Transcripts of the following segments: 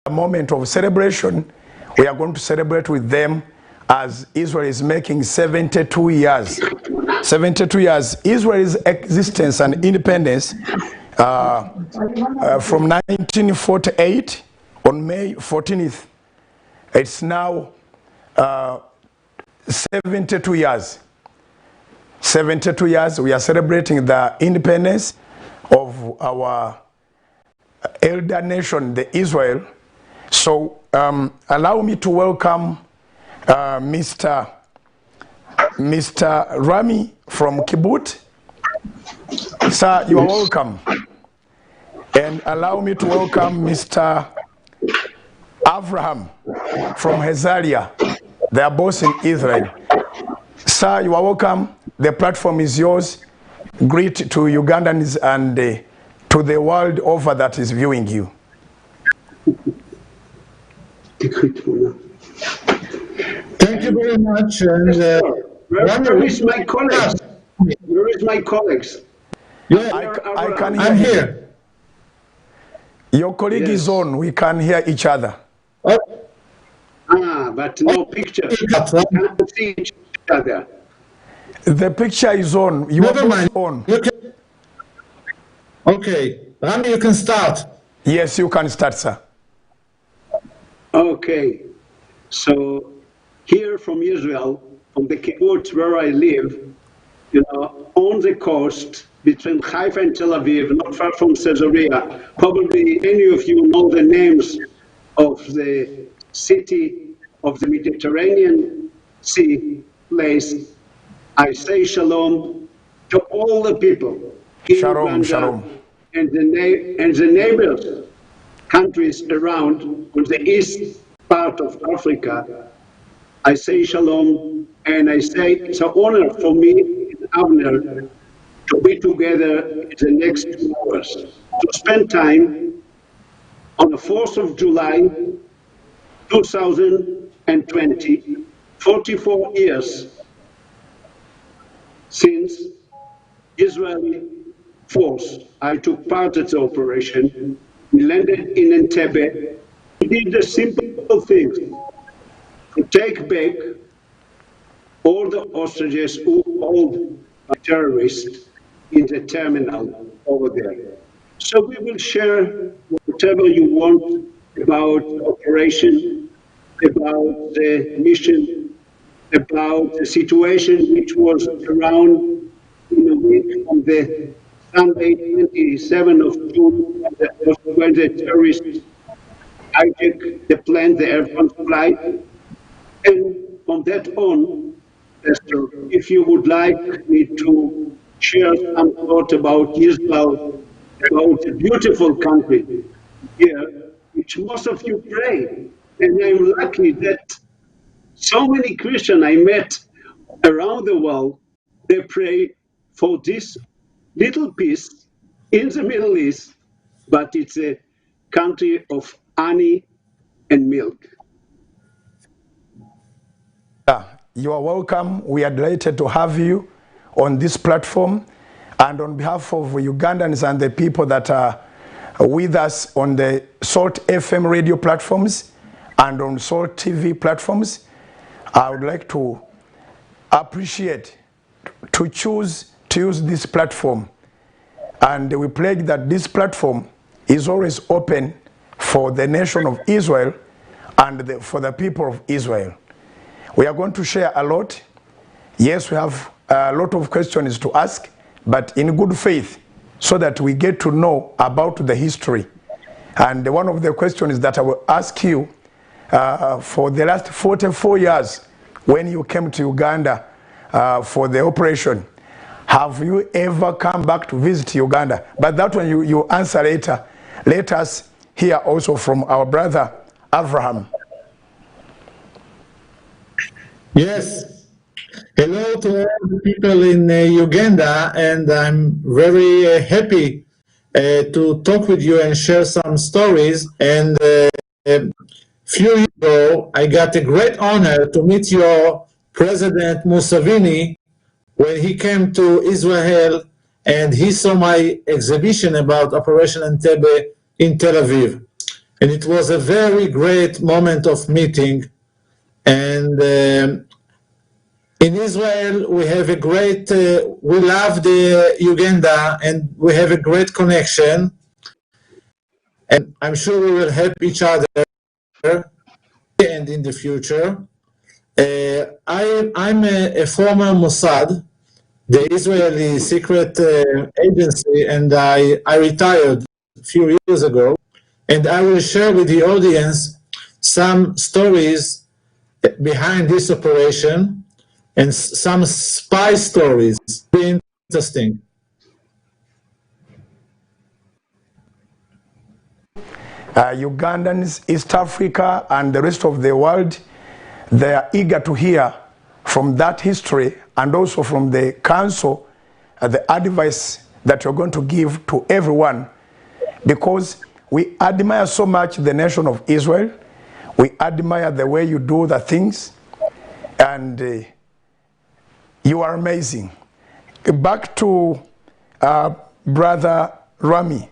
a moment of celebration. We are going to celebrate with them as Israel is making 72 years. 72 years. Israel's existence and independence from 1948 on May 14th. It's now 72 years. 72 years. We are celebrating the independence of our elder nation, the Israel. So allow me to welcome Mr. Rami from Kibbutz. Sir, you are welcome. And allow me to welcome Mr. Avraham from Hezalia. They are both in Israel. Sir, you are welcome. The platform is yours. Greet to Ugandans and to the world over that is viewing you. Thank you very much. And where is my colleagues? Where is my colleagues? Yeah, I can hear I'm you. here. Your colleague is on. We can hear each other. Oh. But no picture. We cannot see each other. The picture is on. You Never are mind. both on. You can... Okay, Rami, you can start. Yes, you can start, sir. Okay. So here from Israel, from the kibbutz where I live, you know, on the coast between Haifa and Tel Aviv, not far from Caesarea. Probably any of you know the names of the city of the Mediterranean Sea place. I say shalom to all the people in Shalom, Uganda shalom. and the neighbors countries around on the east part of Africa. I say shalom, and I say it's an honor for me and Avner to be together in the next 2 hours, to spend time on the 4th of July, 2020, 44 years since Israeli force, I took part in the operation. We landed in Entebbe. We did the simple things to take back all the hostages who hold terrorists in the terminal over there. So we will share whatever you want about operation, about the mission, about the situation which was around in a week on the Sunday, 27th of June, when the terrorists hijacked the plane, the Air France flight. And from that on, Esther, if you would like me to share some thought about Israel, about a beautiful country here, which most of you pray. And I'm lucky that so many Christians I met around the world, they pray for this little piece in the Middle East, but it's a country of honey and milk. You are welcome. We are delighted to have you on this platform. And on behalf of Ugandans and the people that are with us on the Salt FM radio platforms and on Salt TV platforms, I would like to appreciate to choose to use this platform. And we pledge that this platform is always open for the nation of Israel and for the people of Israel. We are going to share a lot. Yes, we have a lot of questions to ask, but in good faith, so that we get to know about the history. And one of the questions that I will ask you, for the last 44 years, when you came to Uganda for the operation, have you ever come back to visit Uganda? But that one you answer later. Let us hear also from our brother, Avraham. Yes. Hello to all the people in Uganda, and I'm very happy to talk with you and share some stories. And a few years ago, I got a great honor to meet your President Museveni when he came to Israel, and he saw my exhibition about Operation Entebbe in Tel Aviv. and it was a very great moment of meeting. And in Israel, we have a great, we love the Uganda, and we have a great connection. And I'm sure we will help each other and in the future. I'm a former Mossad, the Israeli secret agency, and I retired a few years ago. And I will share with the audience some stories behind this operation and some spy stories. Very interesting. Ugandans, East Africa, and the rest of the world, they are eager to hear from that history and also from the council the advice that you're going to give to everyone, because we admire so much the nation of Israel. We admire the way you do the things, and you are amazing. Back to Brother Rami.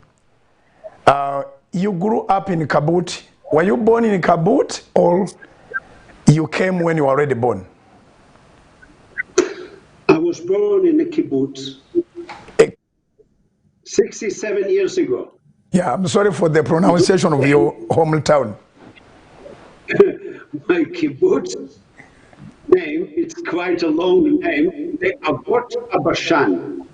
You grew up in Kabut. Were you born in Kabut, or you came when you were already born? I was born in a kibbutz 67 years ago. Yeah, I'm sorry for the pronunciation of your hometown. My kibbutz name, it's quite a long name, the Avot Abashan.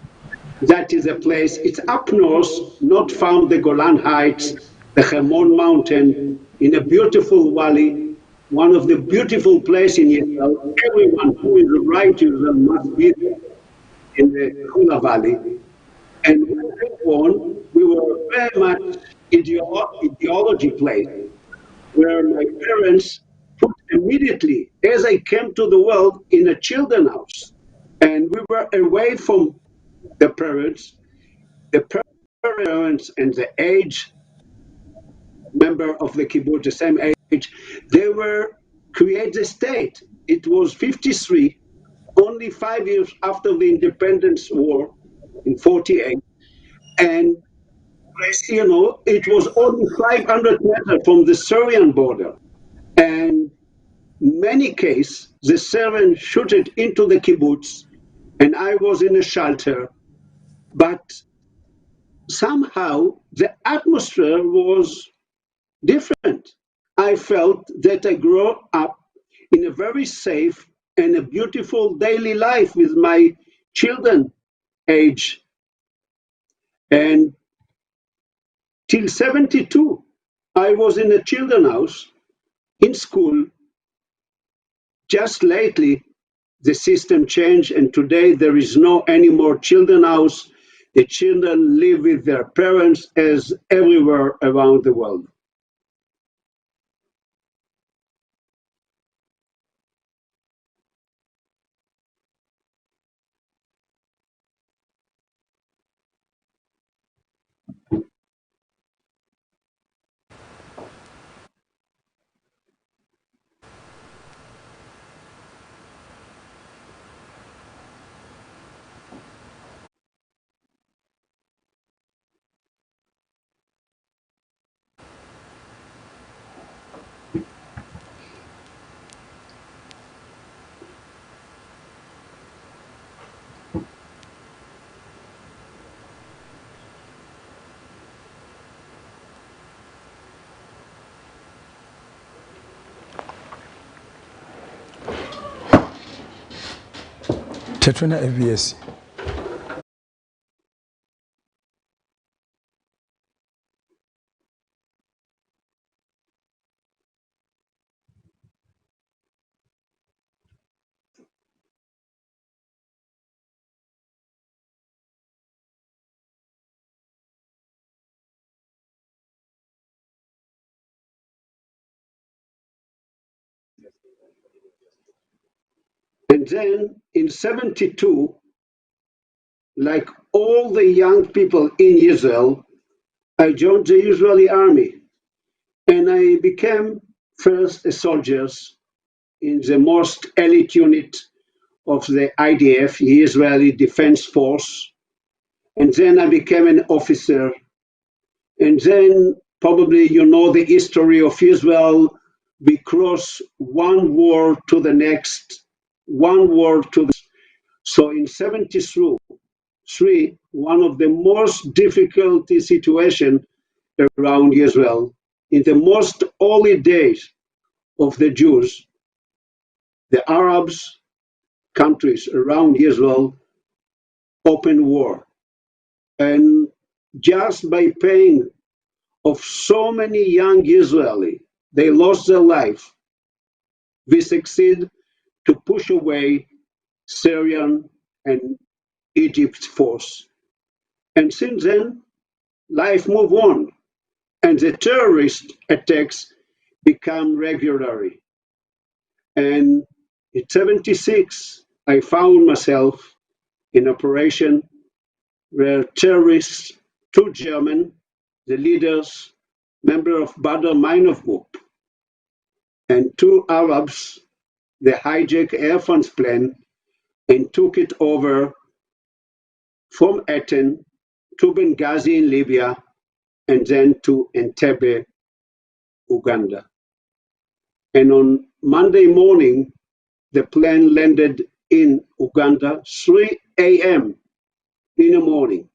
That is a place, it's up north, not from the Golan Heights, the Hermon Mountain, in a beautiful valley, one of the beautiful places in Israel. Everyone who is a right Israel must be there in the Hula Valley. And when I was born, we were very much ideology place, where my parents put immediately, as I came to the world, in a children's house. And we were away from the parents. The parents and the age member of the kibbutz, the same age, they were create the state. It was 53, only 5 years after the independence war in 48. And you know, it was only 500 meters from the Syrian border. And in many cases, the Syrians shot it into the kibbutz, and I was in a shelter. But somehow the atmosphere was different. I felt that I grew up in a very safe and a beautiful daily life with my children age. And till 72, I was in a children's house in school. Just lately, the system changed, and today there is no any more children's house. The children live with their parents as everywhere around the world. Tetuna ABS. And then in 72, like all the young people in Israel, I joined the Israeli army, and I became first a soldier in the most elite unit of the IDF, the Israeli Defense Force. And then I became an officer. And then Probably you know the history of Israel. We cross one war to the next, one war to the. So in 73, one of the most difficult situations around Israel, in the most holy days of the Jews, the Arabs countries around Israel open war. And just by paying of so many young Israeli, they lost their life. We succeed to push away Syrian and Egypt force. And since then, life move on, and the terrorist attacks become regularly. And in 76, I found myself in operation where terrorists, two German, the leaders, member of Badr Minor Group, and two Arabs, they hijacked Air France plane and took it over from Athens to Benghazi in Libya and then to Entebbe, Uganda. And on Monday morning, the plane landed in Uganda, 3 a.m. in the morning.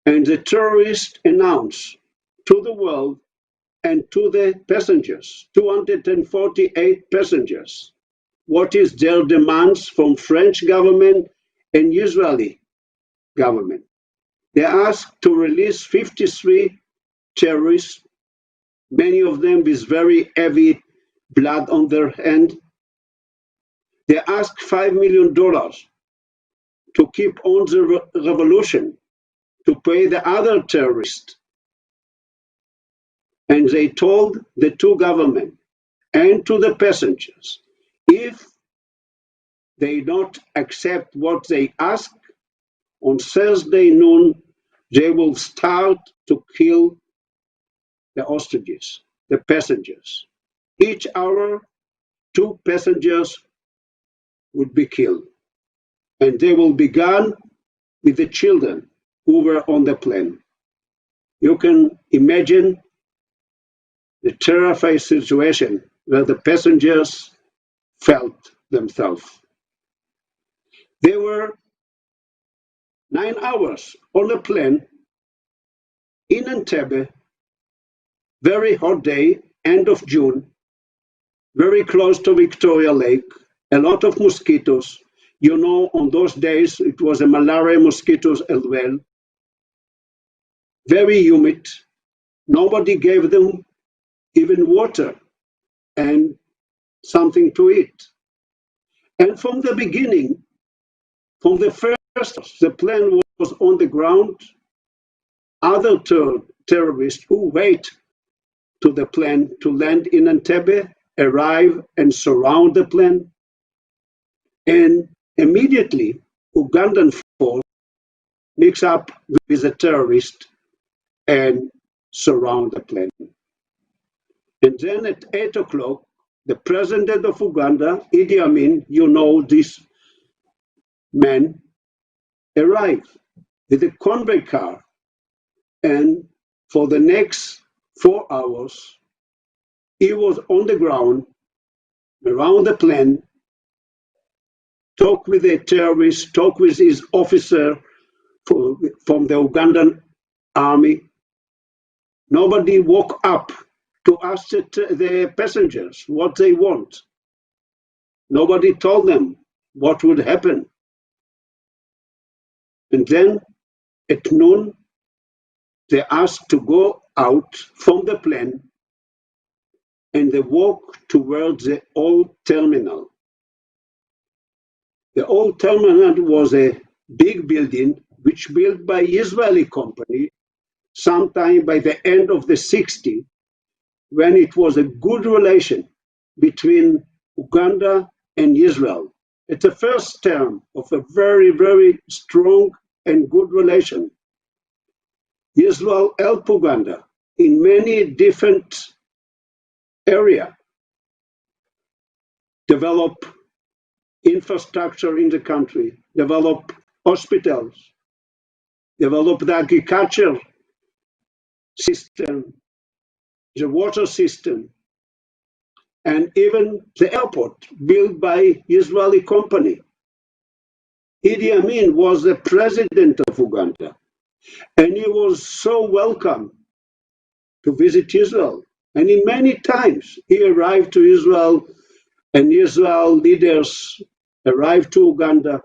And the terrorists announced to the world and to the passengers, 248 passengers, what is their demands from French government and Israeli government. They asked to release 53 terrorists, many of them with very heavy blood on their hand. They asked $5 million to keep on the revolution, to pay the other terrorists. And they told the two governments and to the passengers, if they don't accept what they ask, on Thursday noon, they will start to kill the hostages, the passengers. Each hour, 2 passengers would be killed. And they will begin with the children who were on the plane. You can imagine the terrifying situation where the passengers felt themselves. They were 9 hours on a plane in Entebbe, very hot day, end of June, very close to Victoria Lake, a lot of mosquitoes. You know, on those days, it was a malaria mosquitoes as well. Very humid. Nobody gave them even water and something to eat. And from the beginning, from the first, the plane was on the ground. Other terrorists who wait to the plane to land in Entebbe arrive and surround the plane. And immediately, Ugandan force mix up with the terrorist and surround the plane. And then at 8 o'clock, the president of Uganda, Idi Amin, you know this man, arrived with a convoy car. And for the next 4 hours, he was on the ground, around the plane, talk with the terrorists, talk with his officer from the Ugandan army. Nobody woke up to ask the passengers what they want. Nobody told them what would happen. And then at noon, they asked to go out from the plane and they walk towards the old terminal. The old terminal was a big building which built by Israeli company sometime by the end of the 60s, when it was a good relation between Uganda and Israel. It's the first term of a very, very strong and good relation. Israel helped Uganda in many different areas, develop infrastructure in the country, develop hospitals, develop the agriculture system, the water system, and even the airport built by Israeli company. Idi Amin was the president of Uganda, and he was so welcome to visit Israel. And in many times he arrived to Israel, and Israel leaders arrived to Uganda.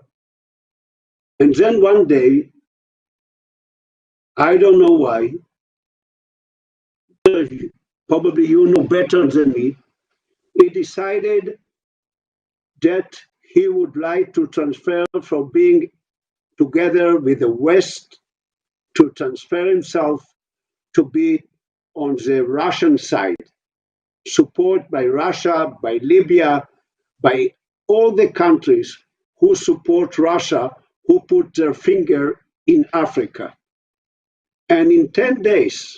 And then one day, I don't know why, probably you know better than me, he decided that he would like to transfer from being together with the West to transfer himself to be on the Russian side, support by Russia, by Libya, by all the countries who support Russia, who put their finger in Africa. And in 10 days,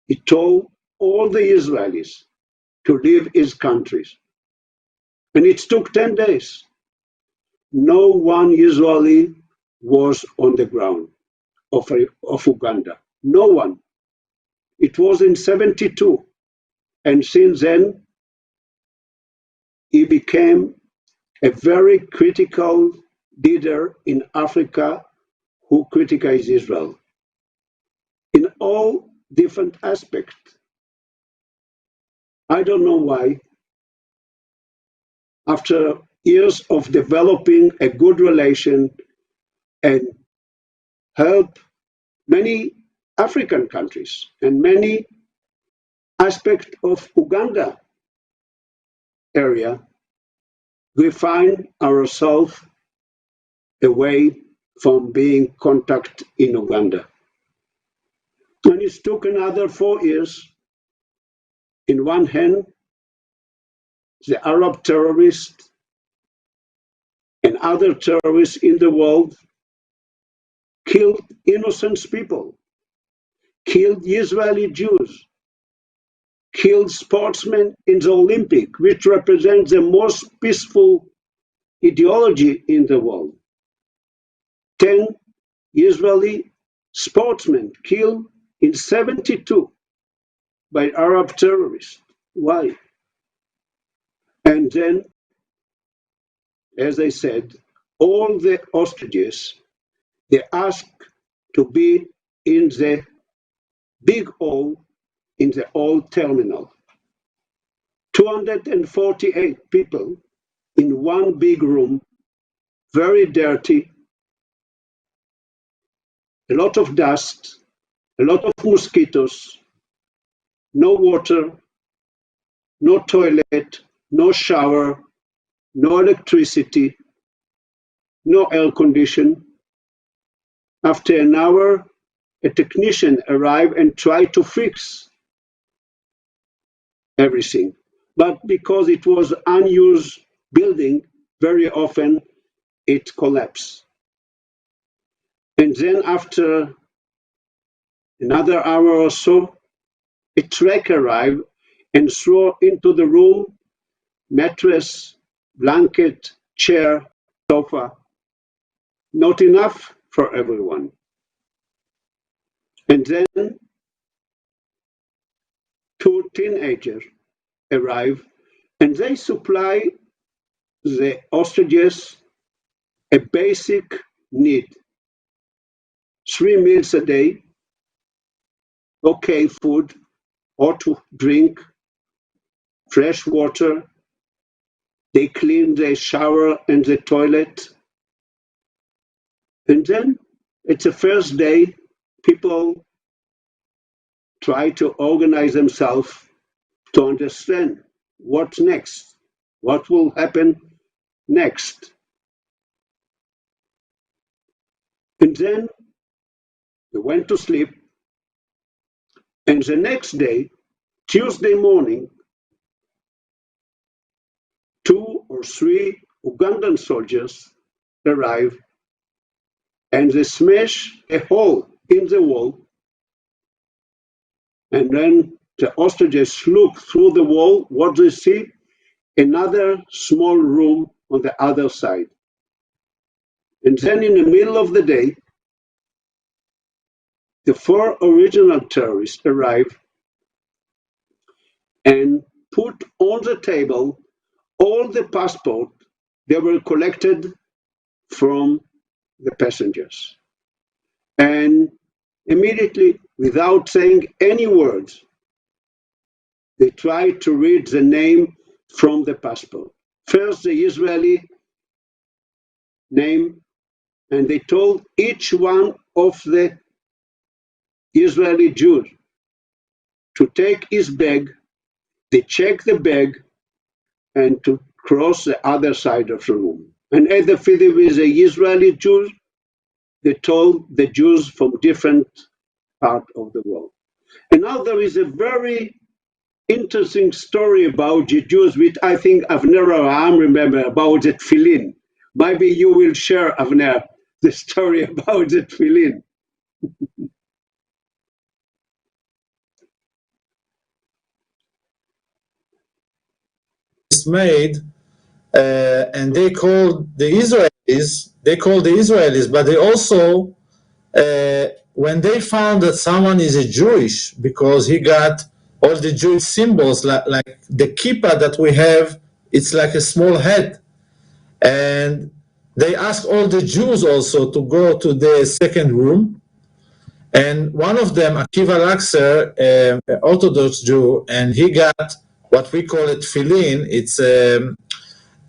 he told all the Israelis to leave his countries. And it took 10 days. No one Israeli was on the ground of Uganda. No one. It was in 72. And since then, he became a very critical leader in Africa who criticized Israel in all different aspects. I don't know why. After years of developing a good relation and help many African countries and many aspects of Uganda area, we find ourselves away from being contact in Uganda. And it took another 4 years. In one hand, the Arab terrorists and other terrorists in the world killed innocent people, killed Israeli Jews, killed sportsmen in the Olympic, which represents the most peaceful ideology in the world. 10 Israeli sportsmen killed in 72 by Arab terrorists. Why? And then, as I said, all the hostages, they asked to be in the big hall in the old terminal. 248 people in one big room, very dirty, a lot of dust, a lot of mosquitoes, no water, no toilet, no shower, no electricity, no air condition. After an hour, a technician arrived and tried to fix everything. But because it was unused building, very often it collapsed. And then after another hour or so, a truck arrived and threw into the room mattress, blanket, chair, sofa. Not enough for everyone. And then 2 teenagers arrive and they supply the hostages a basic need. 3 meals a day, okay food, hot drink, fresh water. They clean the shower and the toilet. And then it's the first day, people try to organize themselves to understand what's next, what will happen next. And then they went to sleep. And the next day, Tuesday morning, 2 or 3 Ugandan soldiers arrive and they smash a hole in the wall. And then the hostages look through the wall. What do they see? Another small room on the other side. And then in the middle of the day, the 4 original terrorists arrived and put on the table all the passports that were collected from the passengers. And immediately, without saying any words, they tried to read the name from the passport. First, the Israeli name, and they told each one of the Israeli Jews to take his bag. They checked the bag and to cross the other side of the room. And at the feeling with the Israeli Jews, they told the Jews from different parts of the world. And now there is a very interesting story about the Jews, which I think Avner Abraham remember about the tefillin. Maybe you will share, Avner, the story about the tefillin. Made, and they called the Israelis, but they also, when they found that someone is a Jewish, because he got all the Jewish symbols, like the kippah that we have, it's like a small head. And they asked all the Jews also to go to the second room. And one of them, Akiva Laxer, an Orthodox Jew, and he got what we call it tefillin.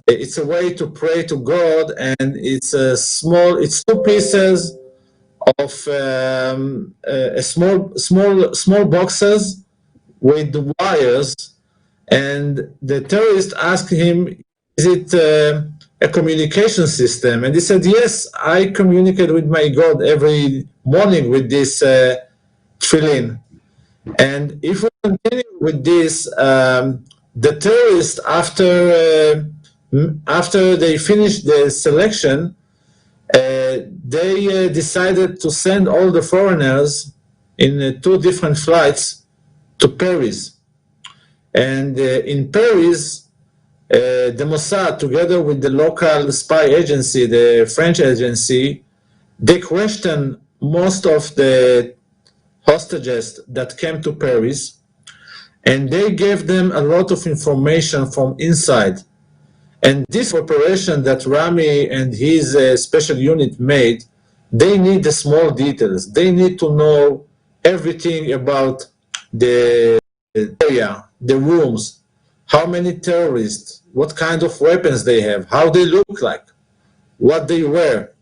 It's a way to pray to God, and it's two pieces of small boxes with the wires. And the terrorist asked him, is it a communication system? And he said, yes, I communicate with my God every morning with this tefillin. And if we continue with this, the terrorists, after they finished the selection, they decided to send all the foreigners in 2 different flights to Paris. And in Paris, the Mossad, together with the local spy agency, the French agency, they questioned most of the hostages that came to Paris, and they gave them a lot of information from inside. And this operation that Rami and his special unit made, they need the small details. They need to know everything about the area, the rooms, how many terrorists, what kind of weapons they have, how they look like, what they wear,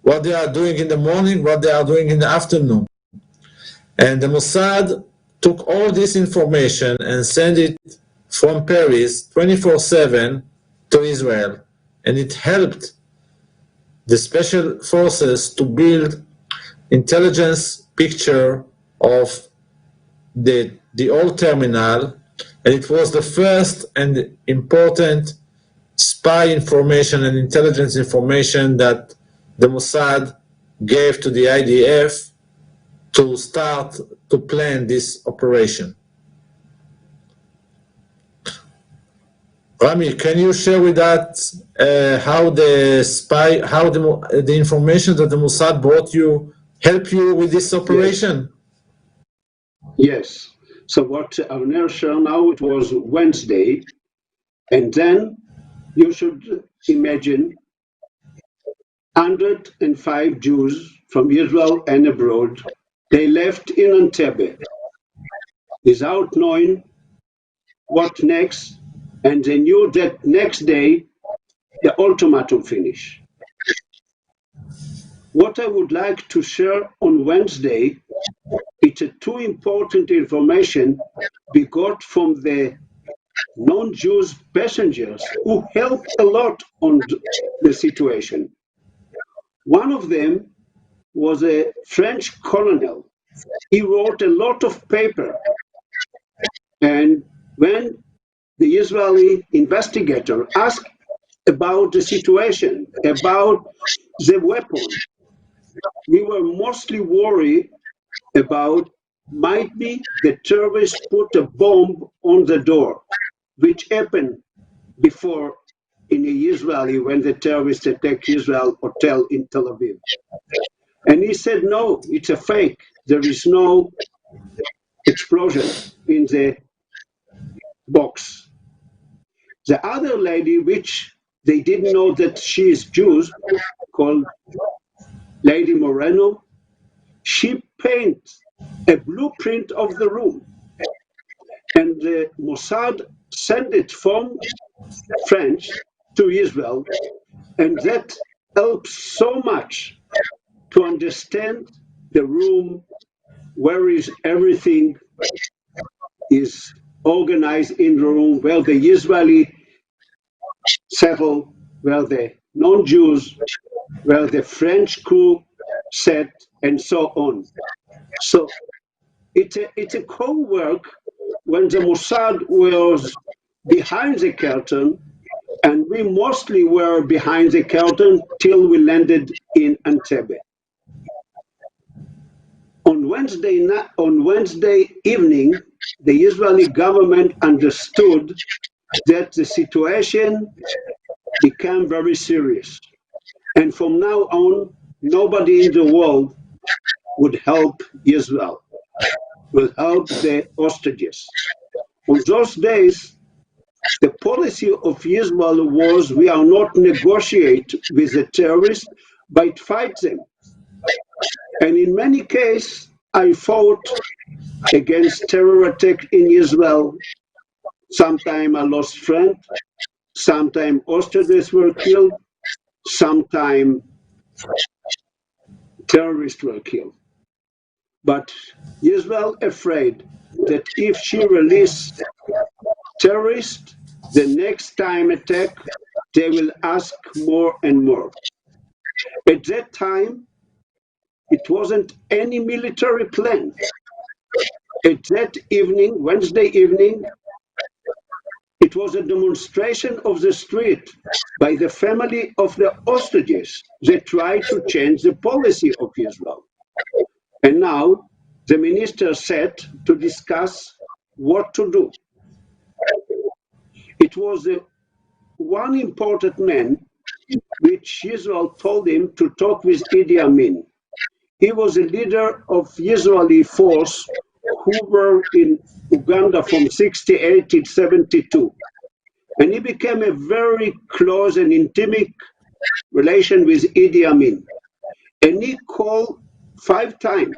what they are doing in the morning, what they are doing in the afternoon. And the Mossad took all this information and sent it from Paris 24/7 to Israel. And it helped the special forces to build intelligence picture of the old terminal. And it was the first and important spy information and intelligence information that the Mossad gave to the IDF to start to plan this operation. Rami, can you share with us how the information that the Mossad brought you help you with this operation? Yes. So what Avner shared now, it was Wednesday, and then you should imagine 105 Jews from Israel and abroad. They left in Entebbe without knowing what next, and they knew that next day the ultimatum finished. What I would like to share on Wednesday, it's a 2 important information we got from the non-Jews passengers who helped a lot on the situation. One of them was a French colonel. He wrote a lot of paper, and when the Israeli investigator asked about the situation, about the weapon, we were mostly worried about might be the terrorists put a bomb on the door, which happened before in Israeli when the terrorists attacked Israel hotel in Tel Aviv. And he said, no, it's a fake. there is no explosion in the box. The other lady, which they didn't know that she is Jews, called Lady Moreno, she painted a blueprint of the room. And the Mossad sent it from French to Israel, and that helps so much to understand the room, where is everything is organized in the room, where the Israeli settle, where the non-Jews, where the French crew set, and so on. So it's a co-work when the Mossad was behind the curtain, and we mostly were behind the curtain till we landed in Entebbe. On Wednesday evening, the Israeli government understood that the situation became very serious. And from now on, nobody in the world would help Israel, would help the hostages. On those days, the policy of Israel was, we are not negotiate with the terrorists, but fight them. And in many cases, I fought against terror attack in Israel. Sometimes I lost friends, sometimes hostages were killed, sometimes terrorists were killed. But Israel afraid that if she released terrorists, the next time attack, they will ask more and more. At that time, it wasn't any military plan. At that evening, Wednesday evening, it was a demonstration of the street by the family of the hostages. They tried to change the policy of Israel. And now the minister sat to discuss what to do. It was one important man which Israel told him to talk with Idi Amin. He was a leader of Israeli force who were in Uganda from 68 to 72. And he became a very close and intimate relation with Idi Amin. And he called 5 times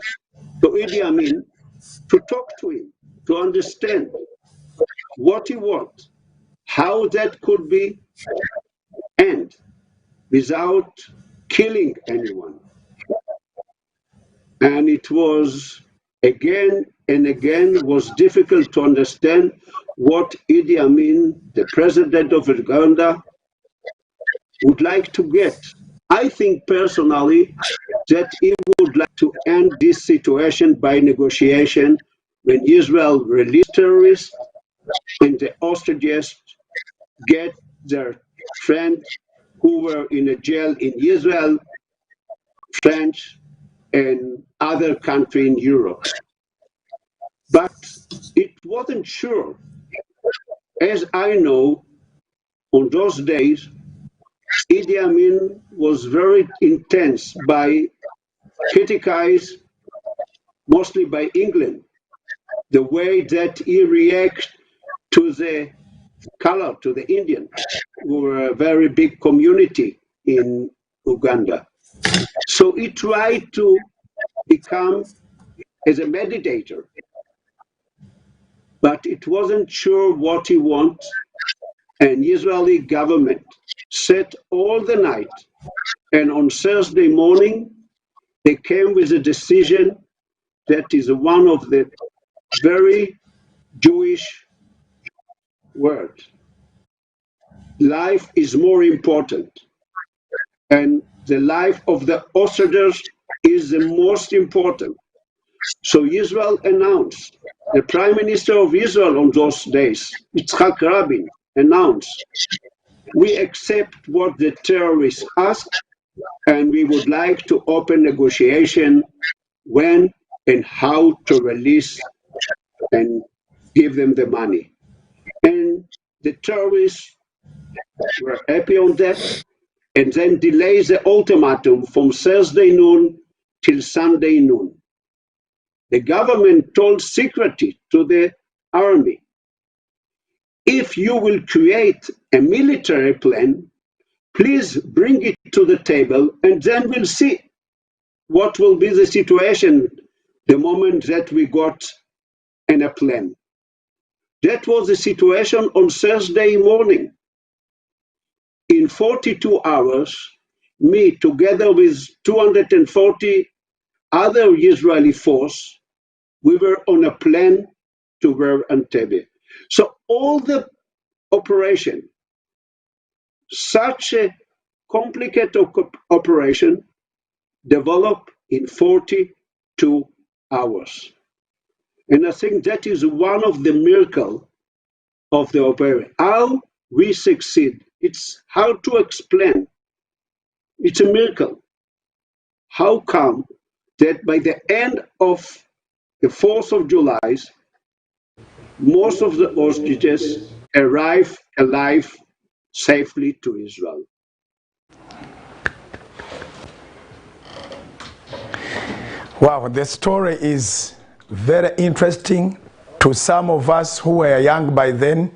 to Idi Amin to talk to him, to understand what he wants, how that could be end without killing anyone. And it was again and again was difficult to understand what Idi Amin, the president of Uganda, would like to get. I think personally that he would like to end this situation by negotiation when Israel released terrorists and the hostages get their friends who were in a jail in Israel, French, and other country in Europe. But it wasn't sure. As I know, on those days, Idi Amin was very intense by criticized mostly by England, the way that he reacts to the color, to the Indian, who were a very big community in Uganda. So he tried to become as a meditator, but it wasn't sure what he wants. And Israeli government sat all the night, and on Thursday morning, they came with a decision that is one of the very Jewish words. Life is more important, and the life of the hostages is the most important. So Israel announced, the Prime Minister of Israel on those days, Yitzhak Rabin, announced, we accept what the terrorists ask, and we would like to open negotiation when and how to release and give them the money. And the terrorists were happy on that, and then delayed the ultimatum from Thursday noon till Sunday noon. the government told secretly to the army, if you will create a military plan, please bring it to the table and then we'll see what will be the situation the moment that we got in a plan. That was the situation on Thursday morning. In 42 hours, me, together with 240 other Israeli force, we were on a plan to Entebbe. So all the operation, such a complicated operation, developed in 42 hours. And I think that is one of the miracles of the operation. How we succeed, it's hard to explain. It's a miracle. How come that by the end of the 4th of July, most of the hostages arrive alive safely to Israel? Wow, the story is very interesting to some of us who were young by then.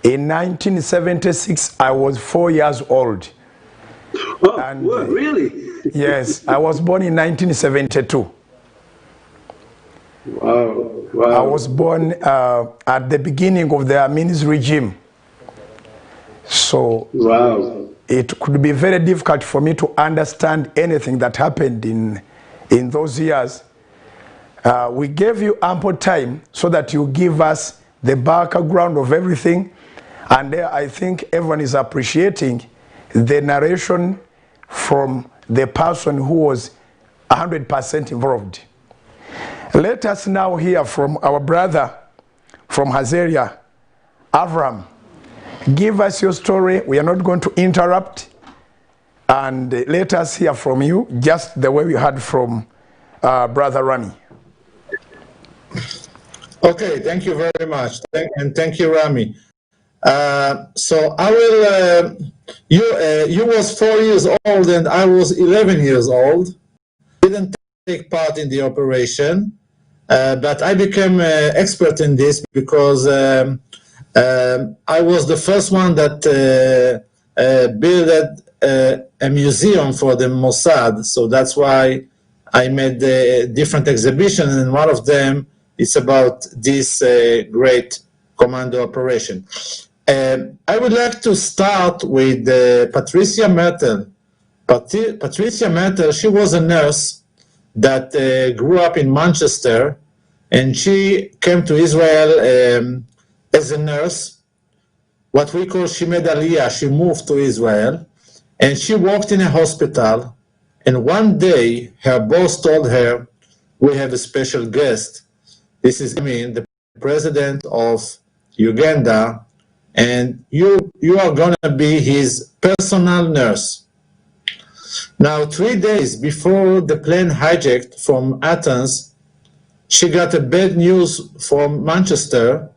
In 1976, I was 4 years old. Oh, And, well, really? Yes, I was born in 1972. Wow, I wow. was born at the beginning of the Armin's regime. So Wow. it could be very difficult for me to understand anything that happened in those years. We gave you ample time so that you give us the background of everything. And there I think everyone is appreciating the narration from the person who was 100% involved. Let us now hear from our brother from Hazeria, Avram. Give us your story. We are not going to interrupt. And let us hear from you just the way we heard from Brother Rani. Okay, thank you very much. And thank you, Rami. So I will, you was 4 years old and I was 11 years old. Didn't take part in the operation, but I became expert in this because I was the first one that built a museum for the Mossad. So that's why I made different exhibitions, and one of them is about this great commando operation. I would like to start with Patricia Mertel. Patricia Mertel, she was a nurse that grew up in Manchester, and she came to Israel as a nurse. What we call she made Aliyah, she moved to Israel, and she worked in a hospital, and one day her boss told her, we have a special guest. This is the president of Uganda, and you are going to be his personal nurse. Now, 3 days before the plane hijacked from Athens, she got a bad news from Manchester.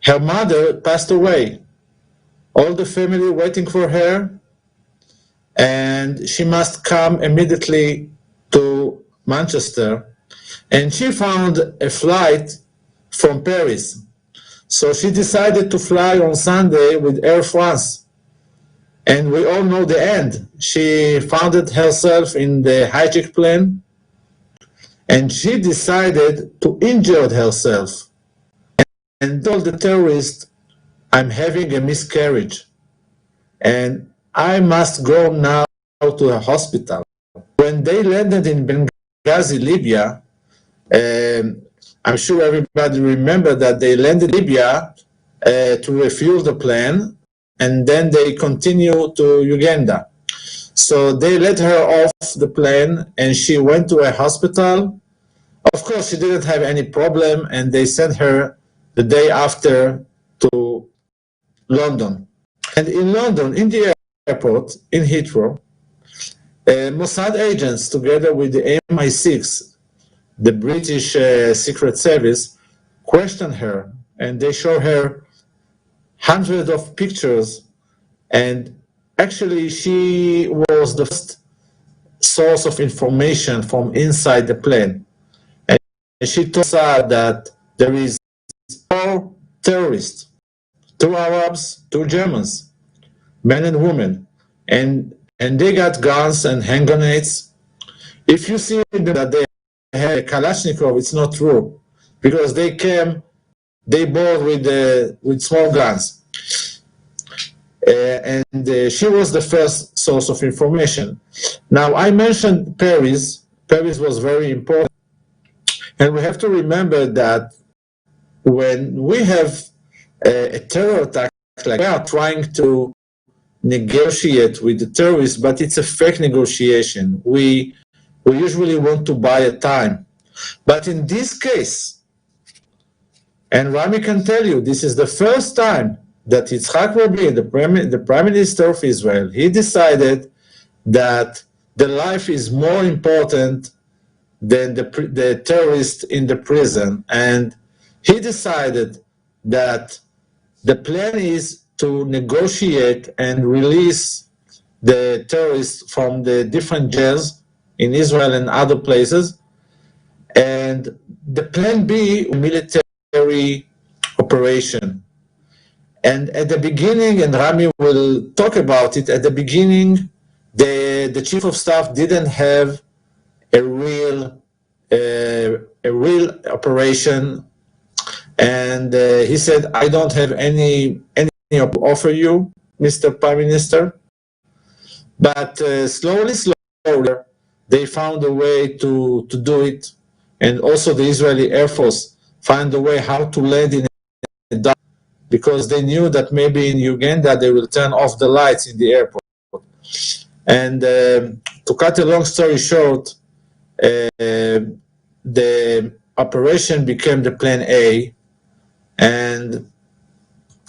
Her mother passed away. All the family waiting for her, and she must come immediately to Manchester. And she found a flight from Paris. So she decided to fly on Sunday with Air France. And we all know the end. She found herself in the hijacked plane, and she decided to injure herself and told the terrorist, I'm having a miscarriage and I must go now to a hospital. When they landed in Benghazi, Libya, I'm sure everybody remember that they landed in Libya to refuel the plane, and then they continue to Uganda. So they let her off the plane and she went to a hospital. Of course, she didn't have any problem, and they sent her the day after to London. And in London, in the airport, in Heathrow, Mossad agents, together with the MI6, the British Secret Service, questioned her, and they show her hundreds of pictures, and actually she was the first source of information from inside the plane. And she told us that there is 4 terrorists, 2 Arabs, 2 Germans, men and women, and they got guns and hand grenades. If you see that they had a Kalashnikov, it's not true, because they bought with small guns. And she was the first source of information. Now, I mentioned Paris. Paris was very important. And we have to remember that when we have a terror attack, like we are trying to negotiate with the terrorists, but it's a fake negotiation. We usually want to buy a time. But in this case, and Rami can tell you, this is the first time that Yitzhak Rabin, the Prime Minister of Israel, he decided that the life is more important than the terrorist in the prison. And he decided that the plan is to negotiate and release the terrorists from the different jails in Israel and other places. And the plan B, military operation. And at the beginning, and Rami will talk about it, at the beginning, the chief of staff didn't have a real operation, and he said, "I don't have any to offer you, Mr. Prime Minister." But slowly, they found a way to do it, and also the Israeli Air Force found a way how to land in a dark, because they knew that maybe in Uganda they will turn off the lights in the airport. And to cut a long story short, the operation became the Plan A, and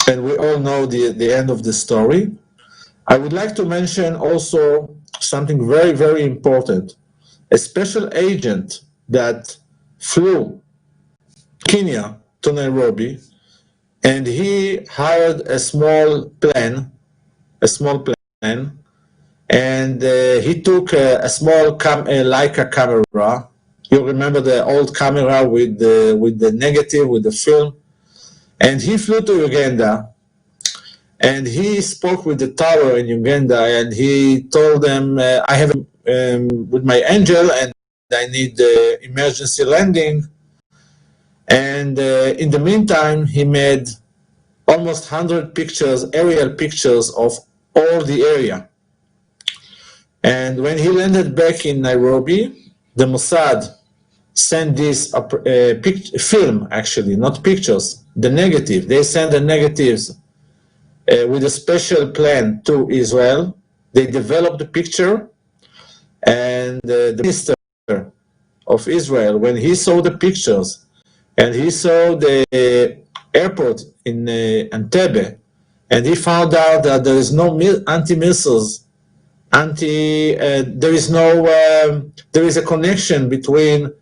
we all know the end of the story. I would like to mention also something very, very important. A special agent that flew Kenya to Nairobi, and he hired a small plane, and he took a small Leica camera. You remember the old camera with the negative, with the film? And he flew to Uganda, and he spoke with the tower in Uganda, and he told them, I have with my angel, and I need emergency landing. And in the meantime, he made almost 100 pictures, aerial pictures of all the area. And when he landed back in Nairobi, the Mossad sent this film, actually, not pictures, the negative. They sent the negatives with a special plan to Israel. They developed the picture, and the minister of Israel, when he saw the pictures, and he saw the airport in Entebbe, and he found out that there is no anti-missiles, there is a connection between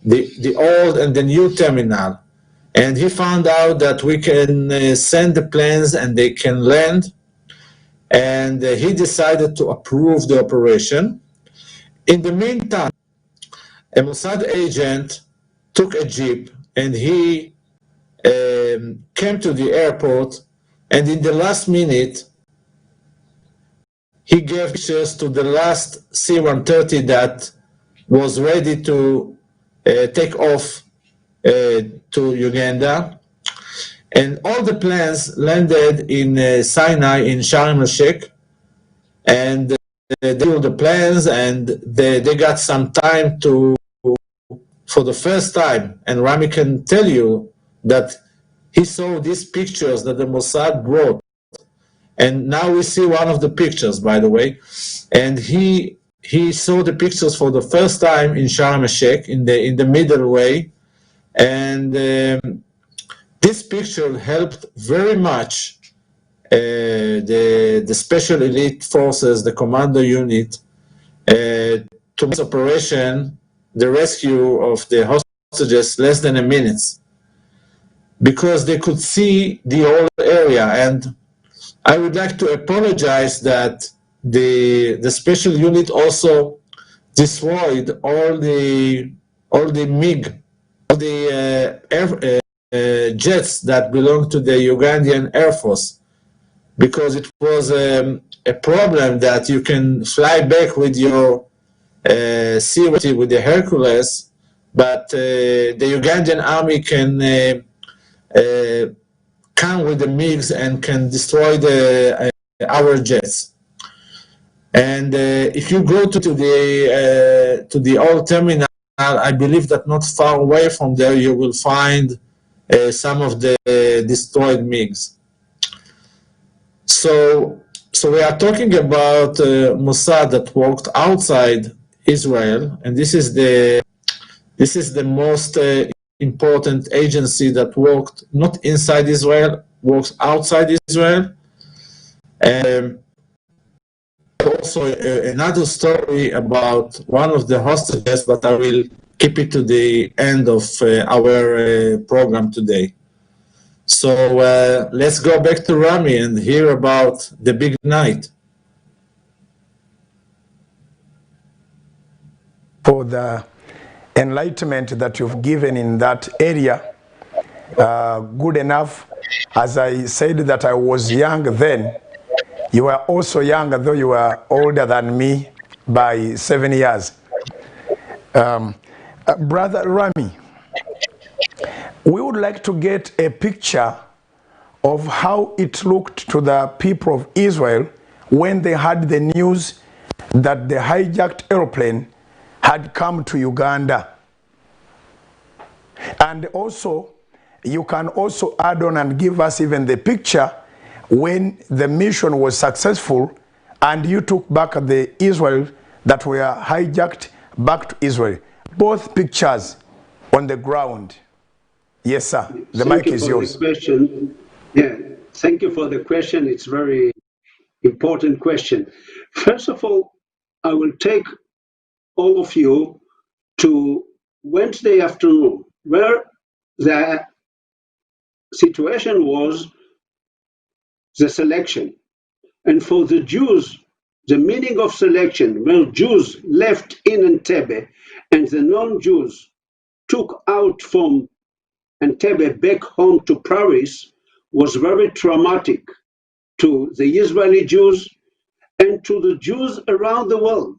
the old and the new terminal. And he found out that we can send the planes and they can land. And he decided to approve the operation. In the meantime, a Mossad agent took a jeep and he came to the airport, and in the last minute, he gave pictures to the last C-130 that was ready to take off to Uganda. And all the planes landed in Sinai in Sharm el-Sheikh, and they built the planes, and they got some time to, for the first time, and Rami can tell you that he saw these pictures that the Mossad brought. And now we see one of the pictures, by the way. And he saw the pictures for the first time in Sharm el-Sheikh, in the middle way. And this picture helped very much the special elite forces, the commando unit, to make this operation, the rescue of the hostages, less than a minute, because they could see the whole area. And I would like to apologize that the special unit also destroyed all the MiG the jets that belong to the Ugandan Air Force, because it was a problem that you can fly back with your C-130 with the Hercules, but the Ugandan army can come with the MiGs and can destroy our jets. And if you go to the old terminal, I believe that not far away from there you will find some of the destroyed MiGs. So we are talking about Mossad that worked outside Israel, and this is the most important agency that worked not inside Israel, works outside Israel. And also another story about one of the hostages, but I will keep it to the end of our program today. So let's go back to Rami and hear about the big night. For the enlightenment that you've given in that area, good enough. As I said that I was young then, you were also young, though you were older than me by 7 years. Brother Rami, we would like to get a picture of how it looked to the people of Israel when they had the news that the hijacked airplane had come to Uganda. And also, you can also add on and give us even the picture when the mission was successful and you took back the Israel that were hijacked back to Israel. Both pictures on the ground. Yes, sir. The mic is yours. Yeah, thank you for the question. It's a very important question. First of all, I will take all of you to Wednesday afternoon, where the situation was the selection. And for the Jews, the meaning of selection, where Jews left in Entebbe and the non-Jews took out from Entebbe back home to Paris, was very traumatic to the Israeli Jews and to the Jews around the world.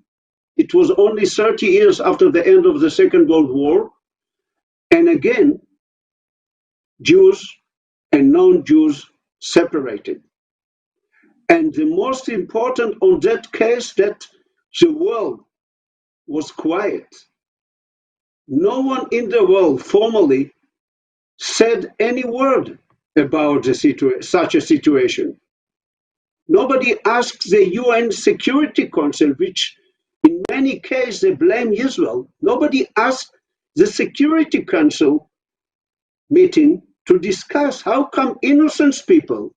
It was only 30 years after the end of the Second World War, and again, Jews and non-Jews separated. And the most important on that case, that the world was quiet. No one in the world formally said any word about such a situation. Nobody asked the UN Security Council, which in many cases they blame Israel. Nobody asked the Security Council meeting to discuss how come innocent people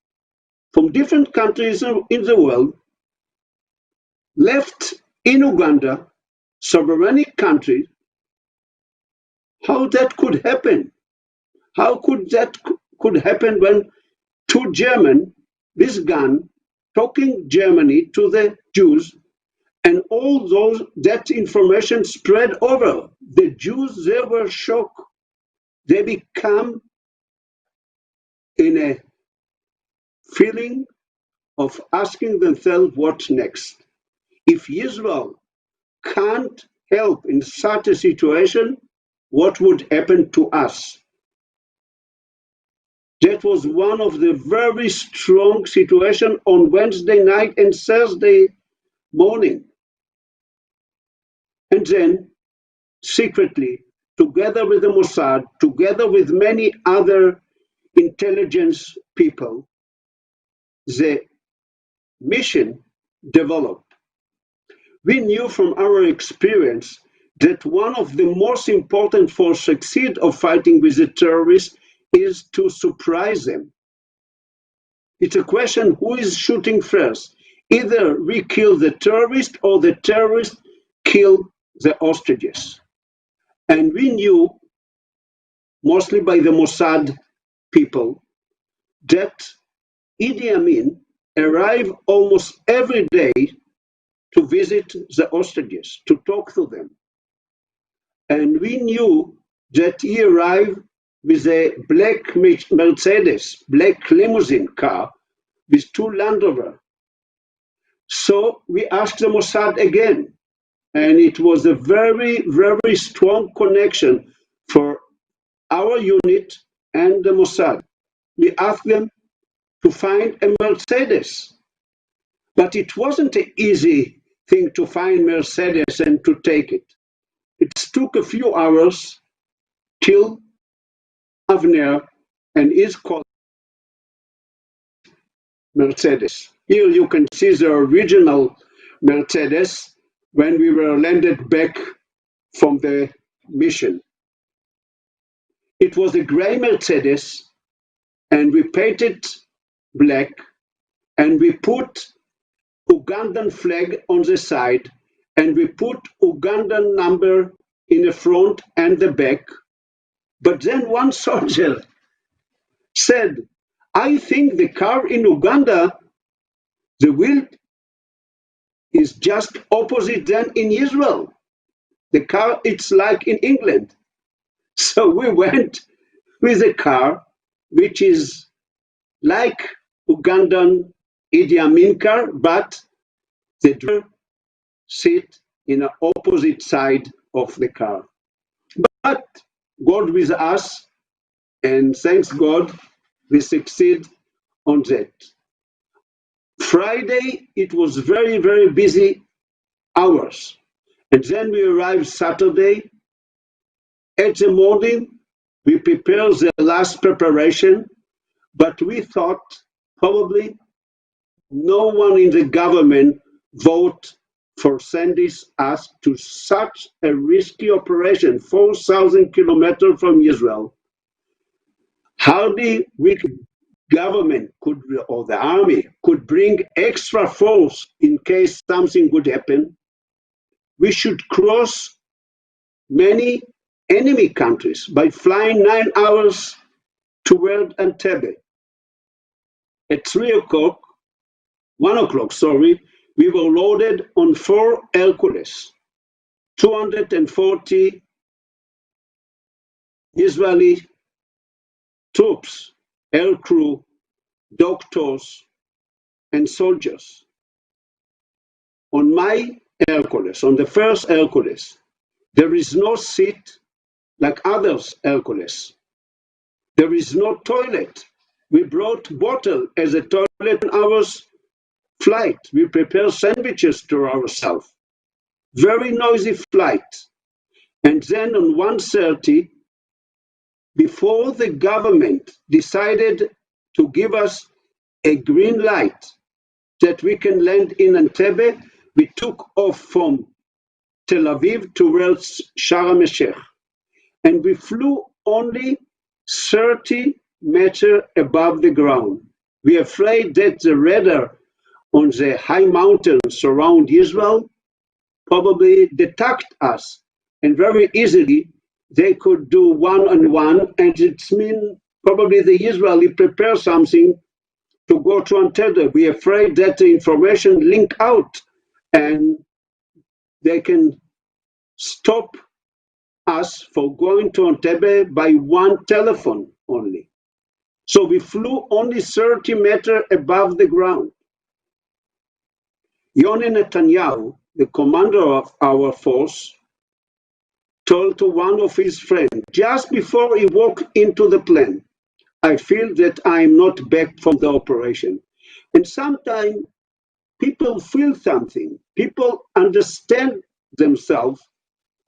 from different countries in the world left in Uganda, sovereign country, how that could happen. How could that could happen when two German with gun talking Germany to the Jews, and all that information spread over. The Jews, they were shocked. They become in a feeling of asking themselves what next. If Israel can't help in such a situation, what would happen to us? That was one of the very strong situations on Wednesday night and Thursday morning. And then, secretly, together with the Mossad, together with many other intelligence people, the mission developed. We knew from our experience that one of the most important for succeed of fighting with the terrorists is to surprise them. It's a question who is shooting first. Either we kill the terrorist or the terrorists kill the hostages. And we knew, mostly by the Mossad people, that Idi Amin arrived almost every day to visit the hostages, to talk to them. And we knew that he arrived with a black Mercedes, black limousine car with two Land Rover. So we asked the Mossad again, and it was a very, very strong connection for our unit and the Mossad. We asked them to find a Mercedes, but it wasn't an easy thing to find Mercedes and to take it. It took a few hours till Avner and his colleague Mercedes. Here you can see the original Mercedes when we were landed back from the mission. It was a gray Mercedes, and we painted black, and we put Ugandan flag on the side, and we put Ugandan number in the front and the back. But then one soldier said, I think the car in Uganda, the wheel is just opposite than in Israel. The car, it's like in England. So we went with a car which is like Ugandan Idi Amin car, but the driver sit in the opposite side of the car. But God with us, and thanks God, we succeed on that. Friday, it was very, very busy hours. And then we arrived Saturday. At the morning, we prepared the last preparation, but we thought probably no one in the government vote for sending us to such a risky operation, 4,000 kilometers from Israel. Hardly we government could, or the army could bring extra force in case something would happen. We should cross many enemy countries by flying 9 hours toward Entebbe. At 1 o'clock, sorry, we were loaded on 4 Hercules, 240 Israeli troops, air crew, doctors, and soldiers. On my Hercules, on the first Hercules, there is no seat like others Hercules. There is no toilet. We brought bottle as a toilet on our flight. We prepare sandwiches to ourselves. Very noisy flight. And then on 1:30, before the government decided to give us a green light that we can land in Entebbe, we took off from Tel Aviv towards Sharm el-Sheikh. And we flew only 30 meters above the ground. We are afraid that the radar on the high mountains around Israel probably detect us, and very easily they could do one-on-one, and it means probably the Israeli prepare something to go to Entebbe. We are afraid that the information link out and they can stop us for going to Entebbe by one telephone only. So we flew only 30 meters above the ground. Yoni Netanyahu, the commander of our force, told to one of his friends, just before he walked into the plane, I feel that I'm not back from the operation. And sometimes people feel something. People understand themselves.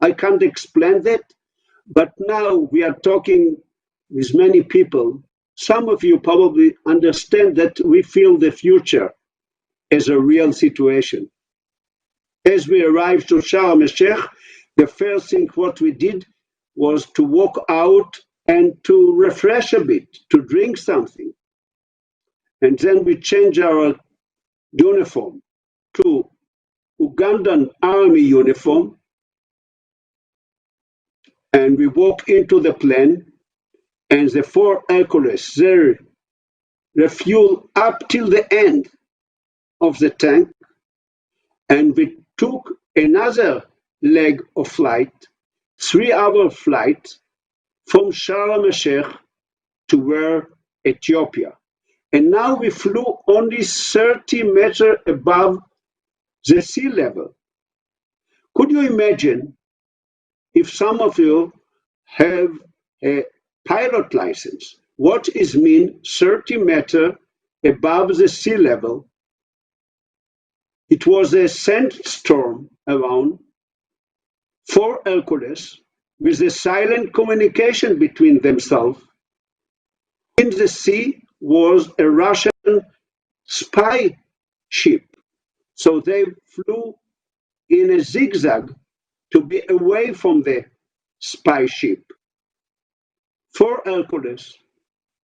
I can't explain that, but now we are talking with many people. Some of you probably understand that we feel the future as a real situation. As we arrived to Sharm el-Sheikh, the first thing what we did was to walk out and to refresh a bit, to drink something. And then we changed our uniform to Ugandan army uniform, and we walk into the plane, and the 4 Hercules, they refuel up till the end of the tank, and we took another leg of flight, 3-hour flight, from Sharm el-Sheikh to where Ethiopia. And now we flew only 30 meters above the sea level. Could you imagine if some of you have a pilot license? What is mean 30 meters above the sea level? It was a sandstorm around, 4 Hercules with a silent communication between themselves. In the sea was a Russian spy ship, so they flew in a zigzag to be away from the spy ship. 4 Hercules,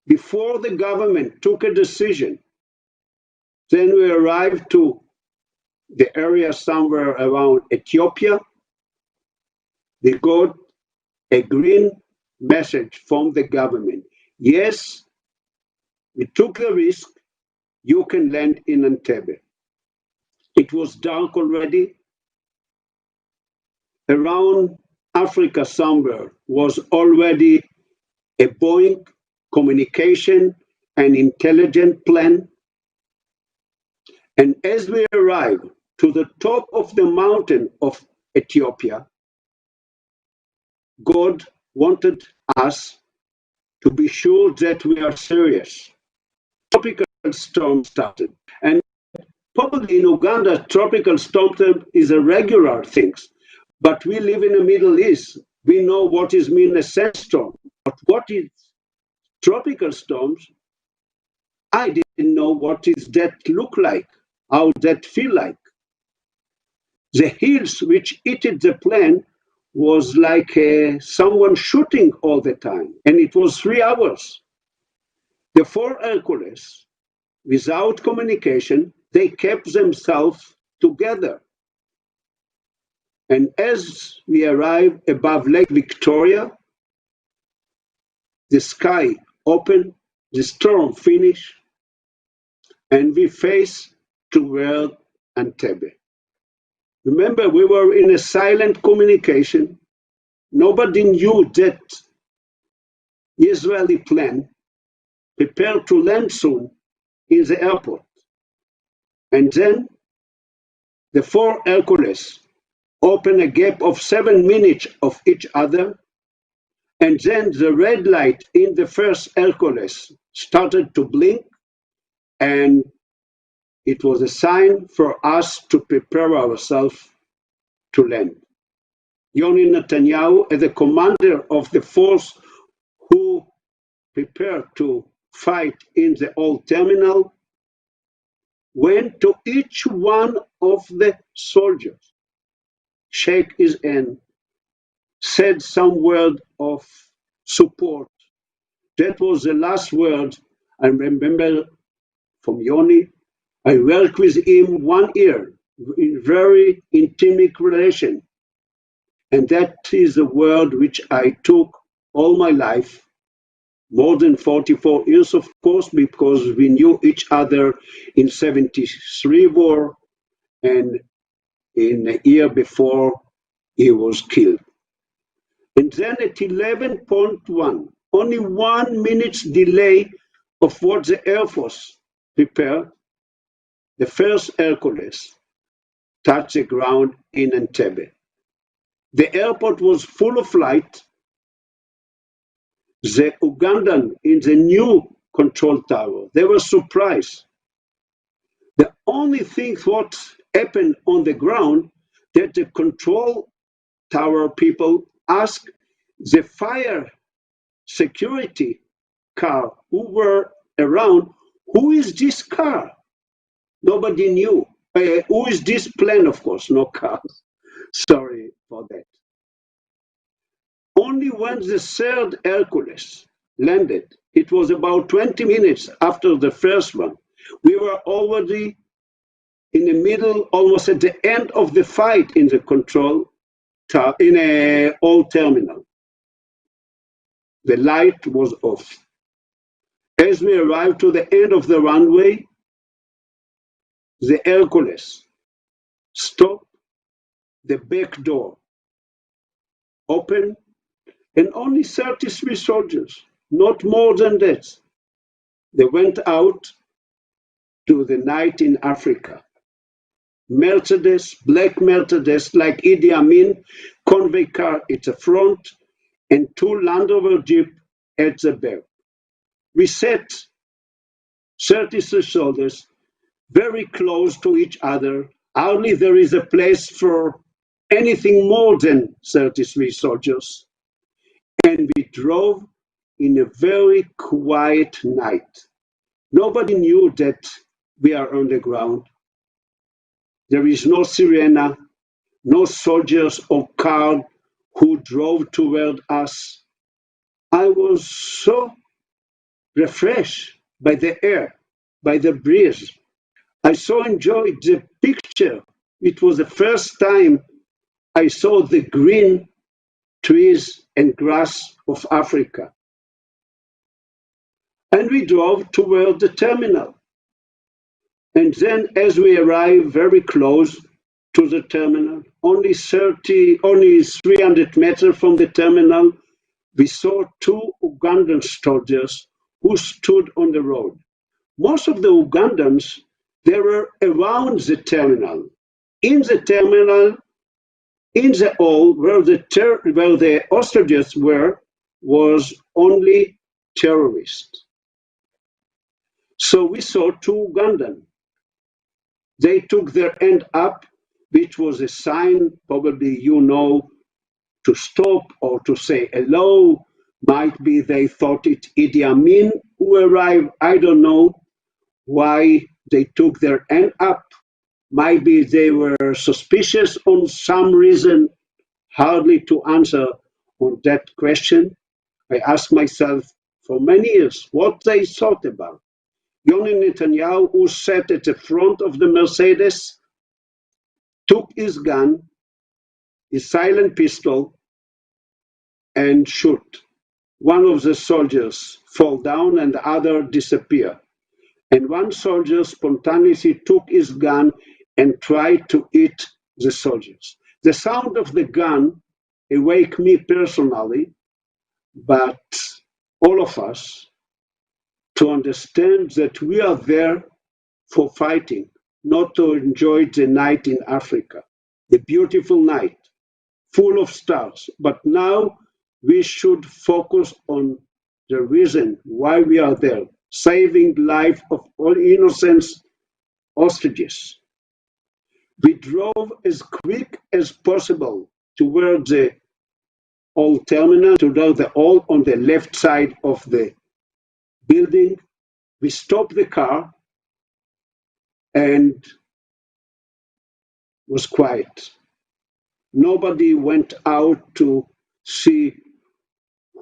before the government took a decision, then we arrived to the area somewhere around Ethiopia. They got a green message from the government. Yes, we took the risk. You can land in Entebbe. It was dark already. Around Africa somewhere was already a Boeing communication and intelligence plan. And as we arrived to the top of the mountain of Ethiopia, God wanted us to be sure that we are serious. Tropical storm started. And probably in Uganda, tropical storm is a regular thing. But we live in the Middle East. We know what is mean a sandstorm. But what is tropical storms? I didn't know what is that look like, how that feel like. The hills which hit the plane was like someone shooting all the time. And it was 3 hours. The 4 Hercules, without communication, they kept themselves together. And as we arrived above Lake Victoria, the sky opened, the storm finished, and we faced toward Entebbe. Remember, we were in a silent communication. Nobody knew that Israeli plane prepared to land soon in the airport. And then the 4 Hercules opened a gap of 7 minutes of each other. And then the red light in the first Hercules started to blink, and it was a sign for us to prepare ourselves to land. Yoni Netanyahu, as the commander of the force who prepared to fight in the old terminal, went to each one of the soldiers, shake his hand, said some word of support. That was the last word I remember from Yoni. I worked with him 1 year in very intimate relation. And that is a word which I took all my life, more than 44 years, of course, because we knew each other in 73 war and in a year before he was killed. And then at 11.1, only 1 minute's delay of what the Air Force prepared, the first Hercules touched the ground in Entebbe. The airport was full of light. The Ugandan in the new control tower, they were surprised. The only thing what happened on the ground that the control tower people asked the fire security car who were around, who is this car? Nobody knew. Who is this plane? Of course, no cars. Sorry for that. Only when the third Hercules landed, it was about 20 minutes after the first one, we were already in the middle, almost at the end of the fight in the control tower, in a old terminal. The light was off. As we arrived to the end of the runway, the Hercules stopped, the back door opened, and only 33 soldiers, not more than that. They went out to the night in Africa. Mercedes, black Mercedes, like Idi Amin, convoy car at the front, and two Land Rover Jeep at the back. We sat 33 soldiers very close to each other. Hardly there is a place for anything more than 33 soldiers. And we drove in a very quiet night. Nobody knew that we are on the ground. There is no sirena, no soldiers or car who drove toward us. I was so refreshed by the air, by the breeze. I so enjoyed the picture. It was the first time I saw the green trees and grass of Africa. And we drove toward the terminal. And then as we arrived very close to the terminal, only 300 meters from the terminal, we saw two Ugandan soldiers who stood on the road. Most of the Ugandans, they were around the terminal. In the terminal, in the hall where the hostages were, was only terrorists. So we saw two Ugandan. They took their hand up, which was a sign, probably you know, to stop or to say hello. Might be they thought it Idi Amin who arrived. I don't know why they took their hand up. Maybe they were suspicious on some reason. Hardly to answer on that question. I asked myself for many years what they thought about. Yoni Netanyahu, who sat at the front of the Mercedes, took his gun, his silent pistol, and shoot. One of the soldiers fall down and the other disappear. And one soldier spontaneously took his gun and tried to hit the soldiers. The sound of the gun awake me personally, but all of us, to understand that we are there for fighting, not to enjoy the night in Africa, the beautiful night, full of stars. But now we should focus on the reason why we are there, saving life of all innocent hostages. We drove as quick as possible toward the old terminal, toward the hall on the left side of the building. We stopped the car and was quiet. Nobody went out to see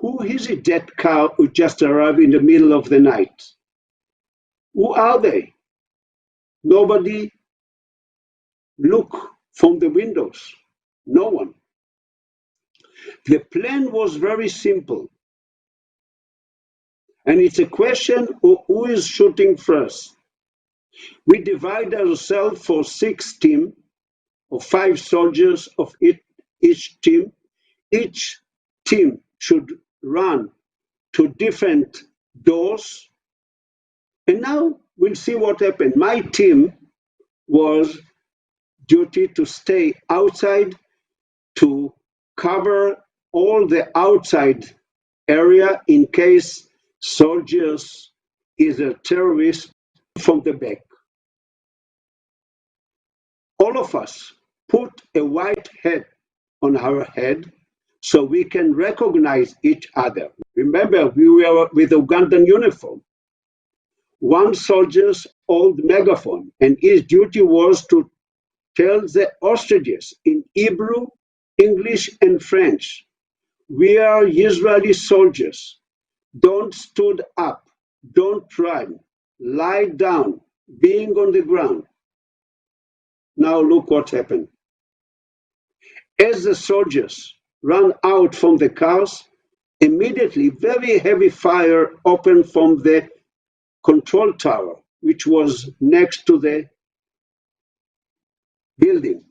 who is it, that car who just arrived in the middle of the night. Who are they? Nobody looked from the windows. No one. The plan was very simple. And it's a question of who is shooting first. We divide ourselves for 6 teams of 5 soldiers of each team. Each team should run to different doors. And now we'll see what happened. My team was duty to stay outside to cover all the outside area in case soldiers, either terrorists, from the back. All of us put a white hat on our head so we can recognize each other. Remember, we were with Ugandan uniform. One soldier held megaphone, and his duty was to tell the hostages in Hebrew, English, and French, "We are Israeli soldiers. Don't stood up, don't run, lie down, being on the ground." Now look what happened. As the soldiers ran out from the cars, immediately very heavy fire opened from the control tower, which was next to the building.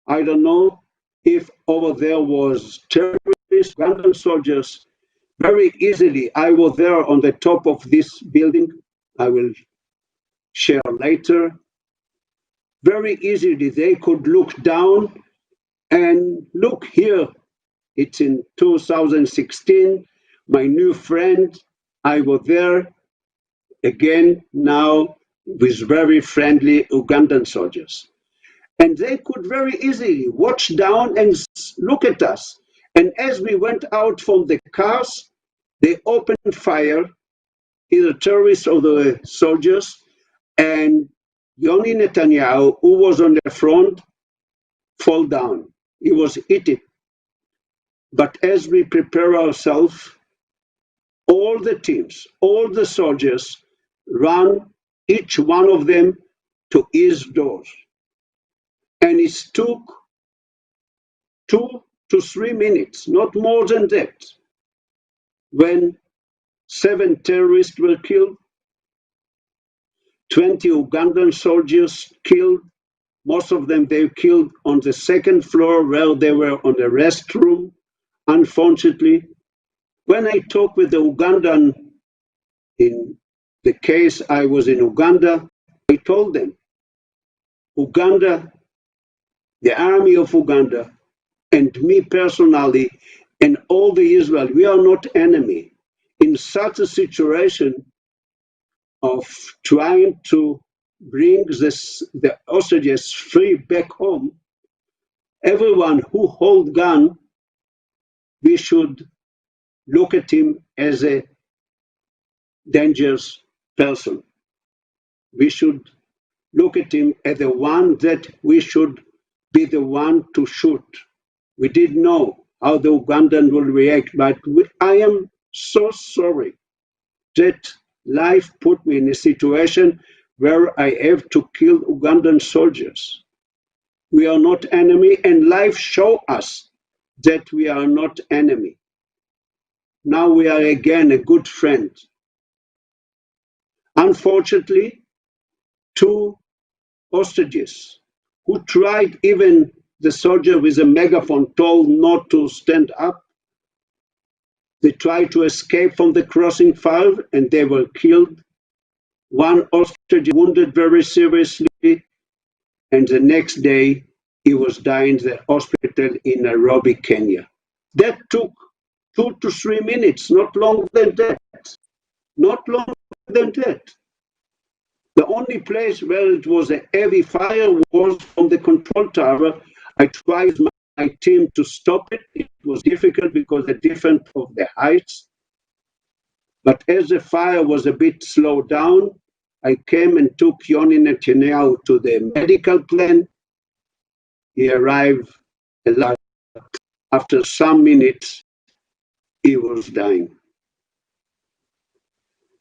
I don't know if over there was terrorists terrorists, Ugandan soldiers, very easily. I was there on the top of this building. I will share later. Very easily, they could look down and look here. It's in 2016. My new friend, I was there again now with very friendly Ugandan soldiers. And they could very easily watch down and look at us. And as we went out from the cars, they opened fire, either terrorists or the soldiers, and Yoni Netanyahu, who was on the front, fall down. He was eaten. But as we prepare ourselves, all the teams, all the soldiers ran, each one of them, to his doors. And it took 2 to 3 minutes, not more than that, when 7 terrorists were killed, 20 Ugandan soldiers killed. Most of them they killed on the second floor where they were on the restroom, unfortunately. When I talked with the Ugandan, in the case I was in Uganda, I told them, Uganda, the army of Uganda, and me personally, and all the Israel, we are not enemy. In such a situation of trying to bring the hostages free back home, everyone who hold gun, we should look at him as a dangerous person. We should look at him as the one that we should be the one to shoot. We didn't know how the Ugandan will react, but I am so sorry that life put me in a situation where I have to kill Ugandan soldiers. We are not enemy, and life show us that we are not enemy. Now we are again a good friend. Unfortunately, 2 hostages who tried, even the soldier with a megaphone told not to stand up. They tried to escape from the crossing fire and they were killed. 1 hostage wounded very seriously, and the next day he was dying in the hospital in Nairobi, Kenya. That took 2 to 3 minutes, not longer than that. Not longer than that. The only place where it was a heavy fire was from the control tower. I tried my team to stop it. It was difficult because the difference of the heights. But as the fire was a bit slowed down, I came and took Yoni Netanyahu to the medical plan. He arrived alive. After some minutes, he was dying.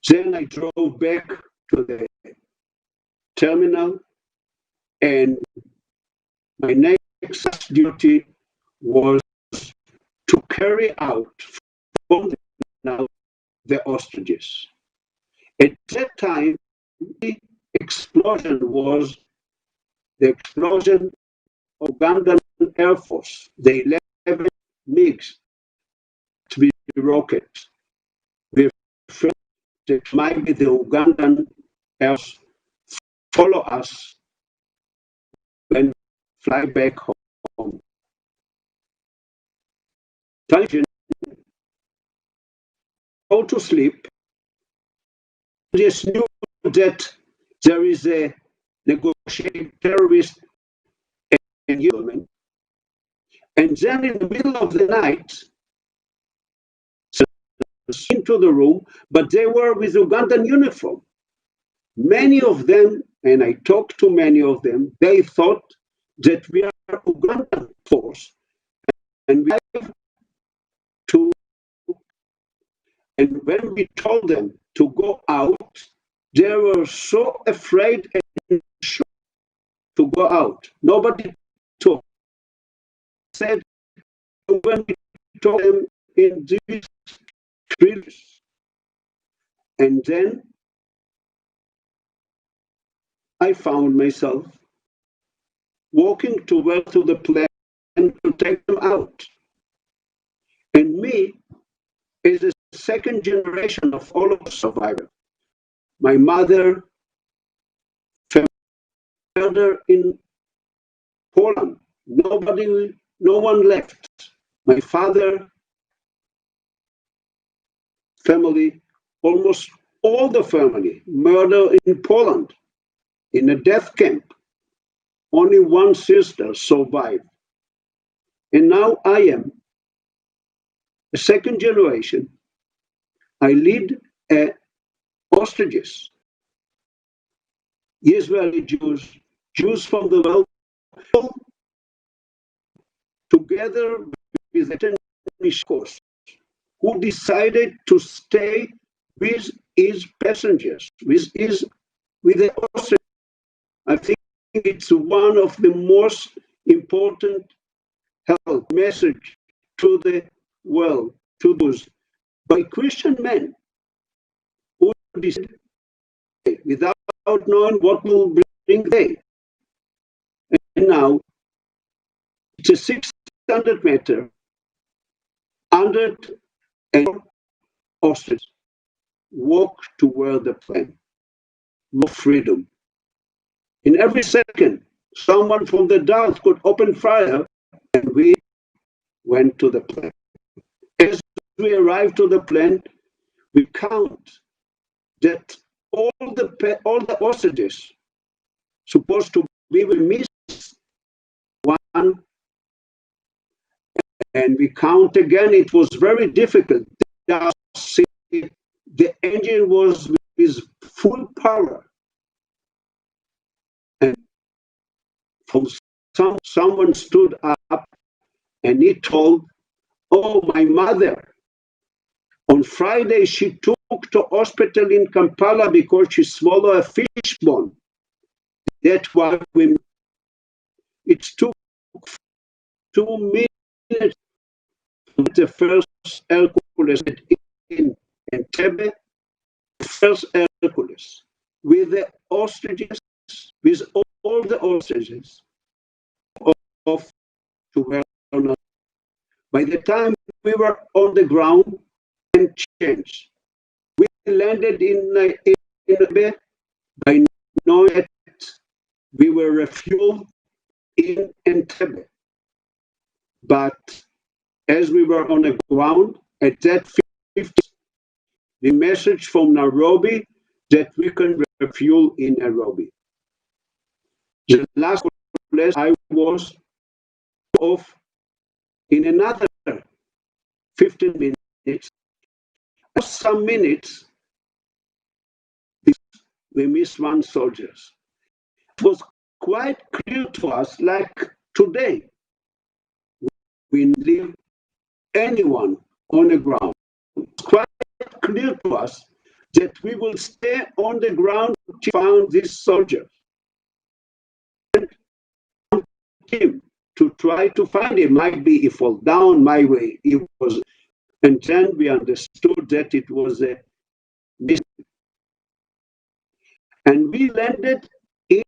Then I drove back to the terminal, and my next duty was to carry out from the terminal the hostages. At that time, the explosion was the explosion of Ugandan Air Force, the 11 MiGs to be rocket. We felt that might be the Ugandan Air Force follow us when we fly back home. Tension, go to sleep. Just knew that there is a negotiated terrorist environment. And then in the middle of the night, into the room, but they were with Ugandan uniform. Many of them, and I talked to many of them, they thought that we are Ugandan force, and we have to. And when we told them to go out, they were so afraid and shocked to go out. Nobody talked. Said when we told them in these drills, and then I found myself walking to the plane to take them out. And me, as a second generation of Holocaust survivor, my mother murdered in Poland. No one left. My father, family, almost all the family murdered in Poland in a death camp. Only one sister survived. And now I am a second generation. I lead hostages, Israeli Jews, Jews from the world, together with the course, who decided to stay with his passengers, with the hostages. I think it's one of the most important help message to the world, to those by Christian men who decided without knowing what will bring day. And now it's a 600-meter, 100 and hostages walk toward the plane. More freedom. In every second, someone from the dark could open fire, and we went to the plane. As we arrived to the plane, we count that all the hostages supposed to be, we missed one, and we count again. It was very difficult. The engine was with full power, and from someone stood up and he told, "Oh, my mother, on Friday she took to hospital in Kampala because she swallowed a fish bone. That's why it took 2 minutes the first Hercules in Entebbe, first Hercules, with the hostages, with all the hostages of to where. By the time we were on the ground and changed, we landed in Entebbe by knowing that we were refueled in Entebbe. But as we were on the ground, at that 50, the message from Nairobi that we can refuel in Nairobi. The last place I was off in another 15 minutes. Some minutes, we missed one soldier. It was quite clear to us, like today, we leave anyone on the ground. It's quite clear to us that we will stay on the ground to find these soldiers. And him to try to find him. Might be he fall down my way. He was, and then we understood that it was a mistake. And we landed in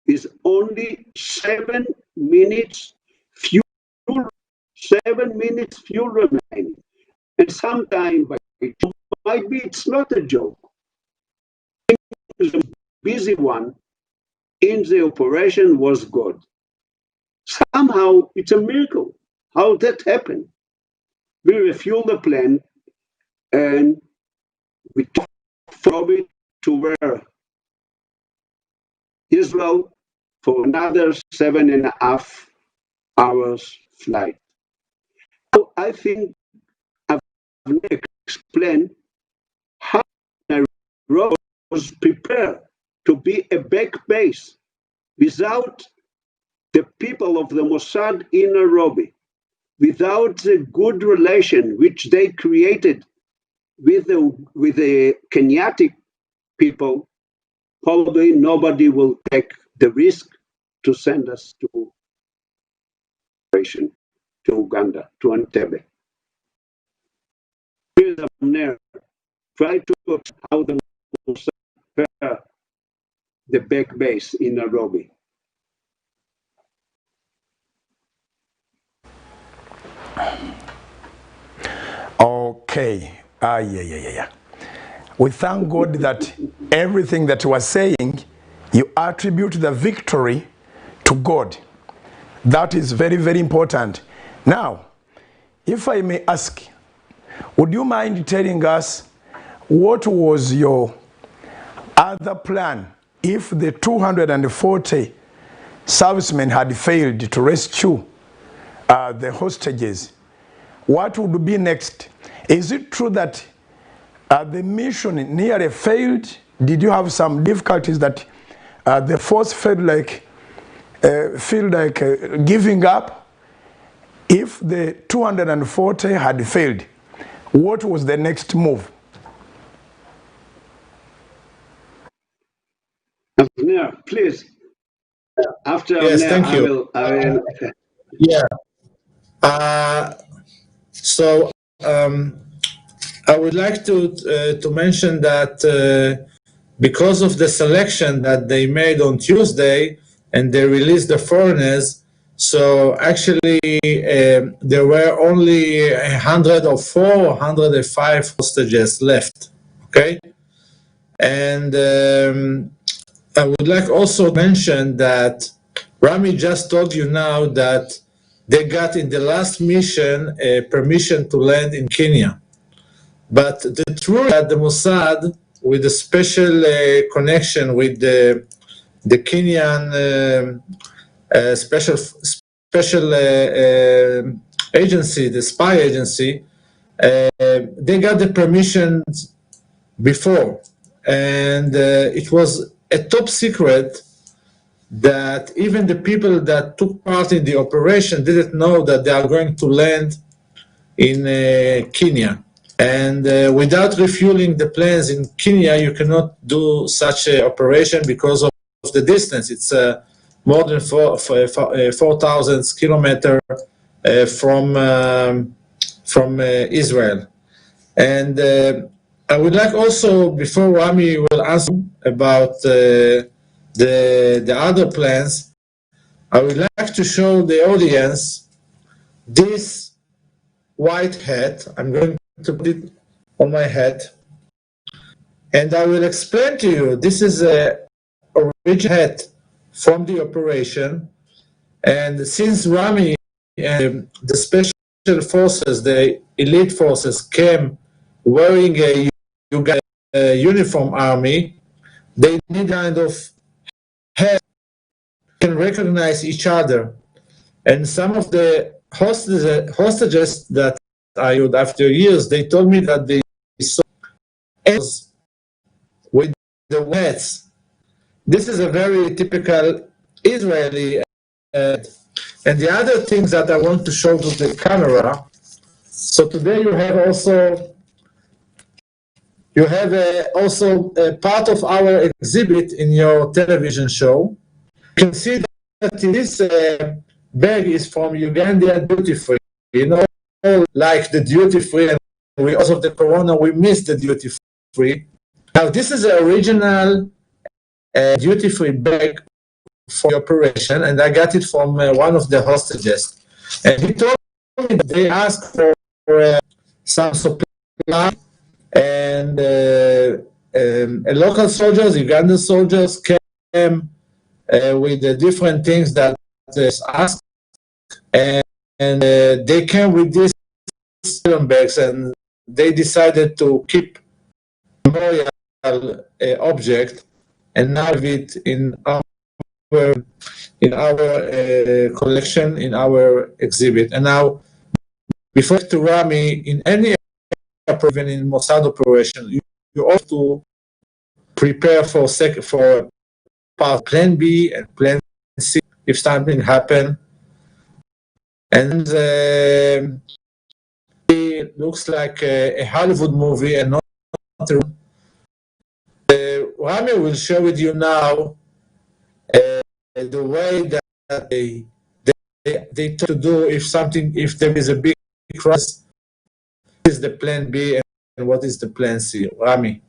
is only 7 minutes fuel, 7 minutes fuel remaining. And sometime by might be it's not a joke. The busy one in the operation was God. Somehow it's a miracle how that happened. We refueled the plane and we took it to where Israel for another 7.5 hours flight. So I think I've explained how Nairobi was prepared to be a back base without the people of the Mossad in Nairobi, without the good relation which they created with the Kenyatic people. Probably nobody will take the risk to send us to Uganda, to Entebbe. Try to how the prepare the back base in Nairobi. Okay. Yeah. We thank God that everything that you are saying, you attribute the victory to God. That is very, very important. Now, if I may ask, would you mind telling us what was your other plan if the 240 servicemen had failed to rescue the hostages? What would be next? Is it true that the mission nearly failed? Did you have some difficulties that the force felt like giving up? If the 240 had failed, what was the next move? Yeah, please. After Yes, Amner, thank you. I will. Yeah. So I would like to mention that because of the selection that they made on Tuesday and they released the foreigners, so actually there were only 104 or 105 hostages left. Okay, and I would like also to mention that Rami just told you now that they got in the last mission permission to land in Kenya. But the truth that the Mossad, with a special connection with the Kenyan special agency, the spy agency, they got the permissions before, and it was a top secret that even the people that took part in the operation didn't know that they are going to land in Kenya. And without refueling the planes in Kenya, you cannot do such an operation because of the distance. It's more than 4,000 kilometers from Israel. And I would like also, before Rami will answer about the other plans, I would like to show the audience this white hat. I'm going to put it on my head, and I will explain to you. This is a original hat from the operation, and since Rami and the special forces, the elite forces, came wearing a uniform army, they need kind of hat can recognize each other. And some of the hostages that I had after years, they told me that they saw with the hats. This is a very typical Israeli. And the other things that I want to show to the camera. So today you have also a part of our exhibit in your television show. You can see that this bag is from Uganda duty free. You know, like the duty free, and because of the corona, we missed the duty free. Now, this is the original duty free bag for the operation, and I got it from one of the hostages. And he told me that they asked for some supply, and local soldiers, Ugandan soldiers, came with the different things that they asked, and they came with these bags, and they decided to keep memorial object and now have it in our collection, in our exhibit. And now, before to Rami, in any even in Mossad operation, you have to prepare for part plan B and plan C if something happen. And it looks like a Hollywood movie and not Rami will share with you now the way that they try to do if there is a big crisis. What is the plan B and what is the plan C? Rami.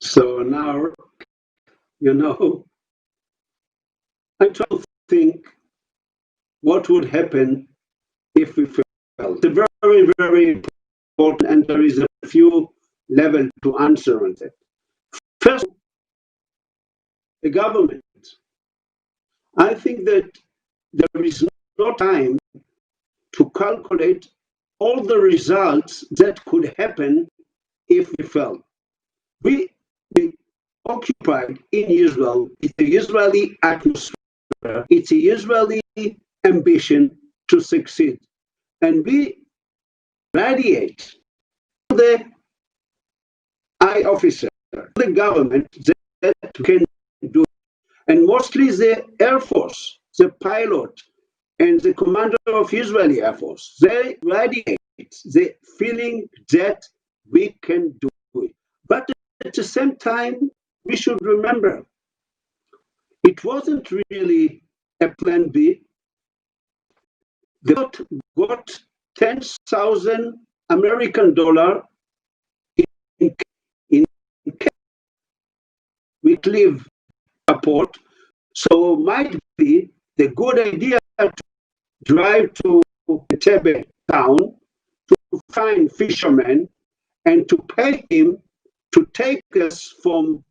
So now, I try to think what would happen if we fail. It's a very, very important, and there is a few levels to answer on that. First, the government. I think that there is no time to calculate all the results that could happen if we fail. We occupied in Israel, it's the Israeli atmosphere, it's the Israeli ambition to succeed. And we radiate to the high officer, the government that can do it. And mostly the Air Force, the pilot, and the commander of Israeli Air Force, they radiate the feeling that we can do it. But at the same time, we should remember, it wasn't really a plan B. They got 10,000 American dollar in Clive airport. So might be the good idea to drive to Entebbe town to find fishermen and to pay him to take us from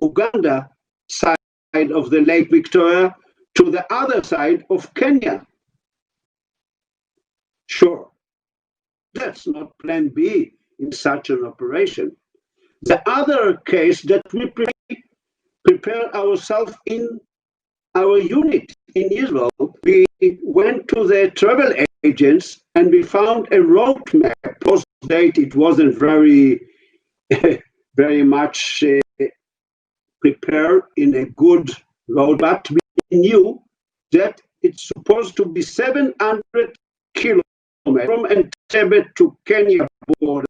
Uganda side of the Lake Victoria to the other side of Kenya. Sure, that's not plan B in such an operation. The other case that we prepare ourselves in our unit in Israel, we went to the travel agents and we found a road map. Post date, it wasn't very, very much prepared in a good road, but we knew that it's supposed to be 700 kilometers from Entebbe to Kenya border.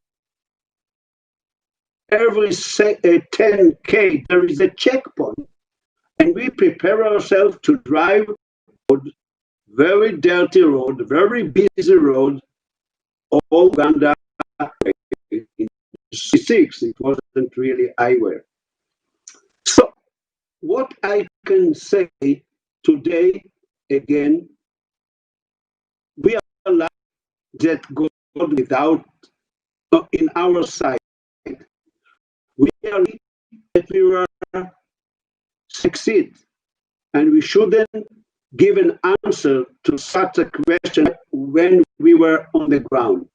Every 10K, there is a checkpoint. And we prepare ourselves to drive road, very dirty road, very busy road, all Uganda in 66. It wasn't really highway. So what I can say today, again, we are lucky that God without in our side. We are lucky that we were succeed, and we shouldn't give an answer to such a question when we were on the ground.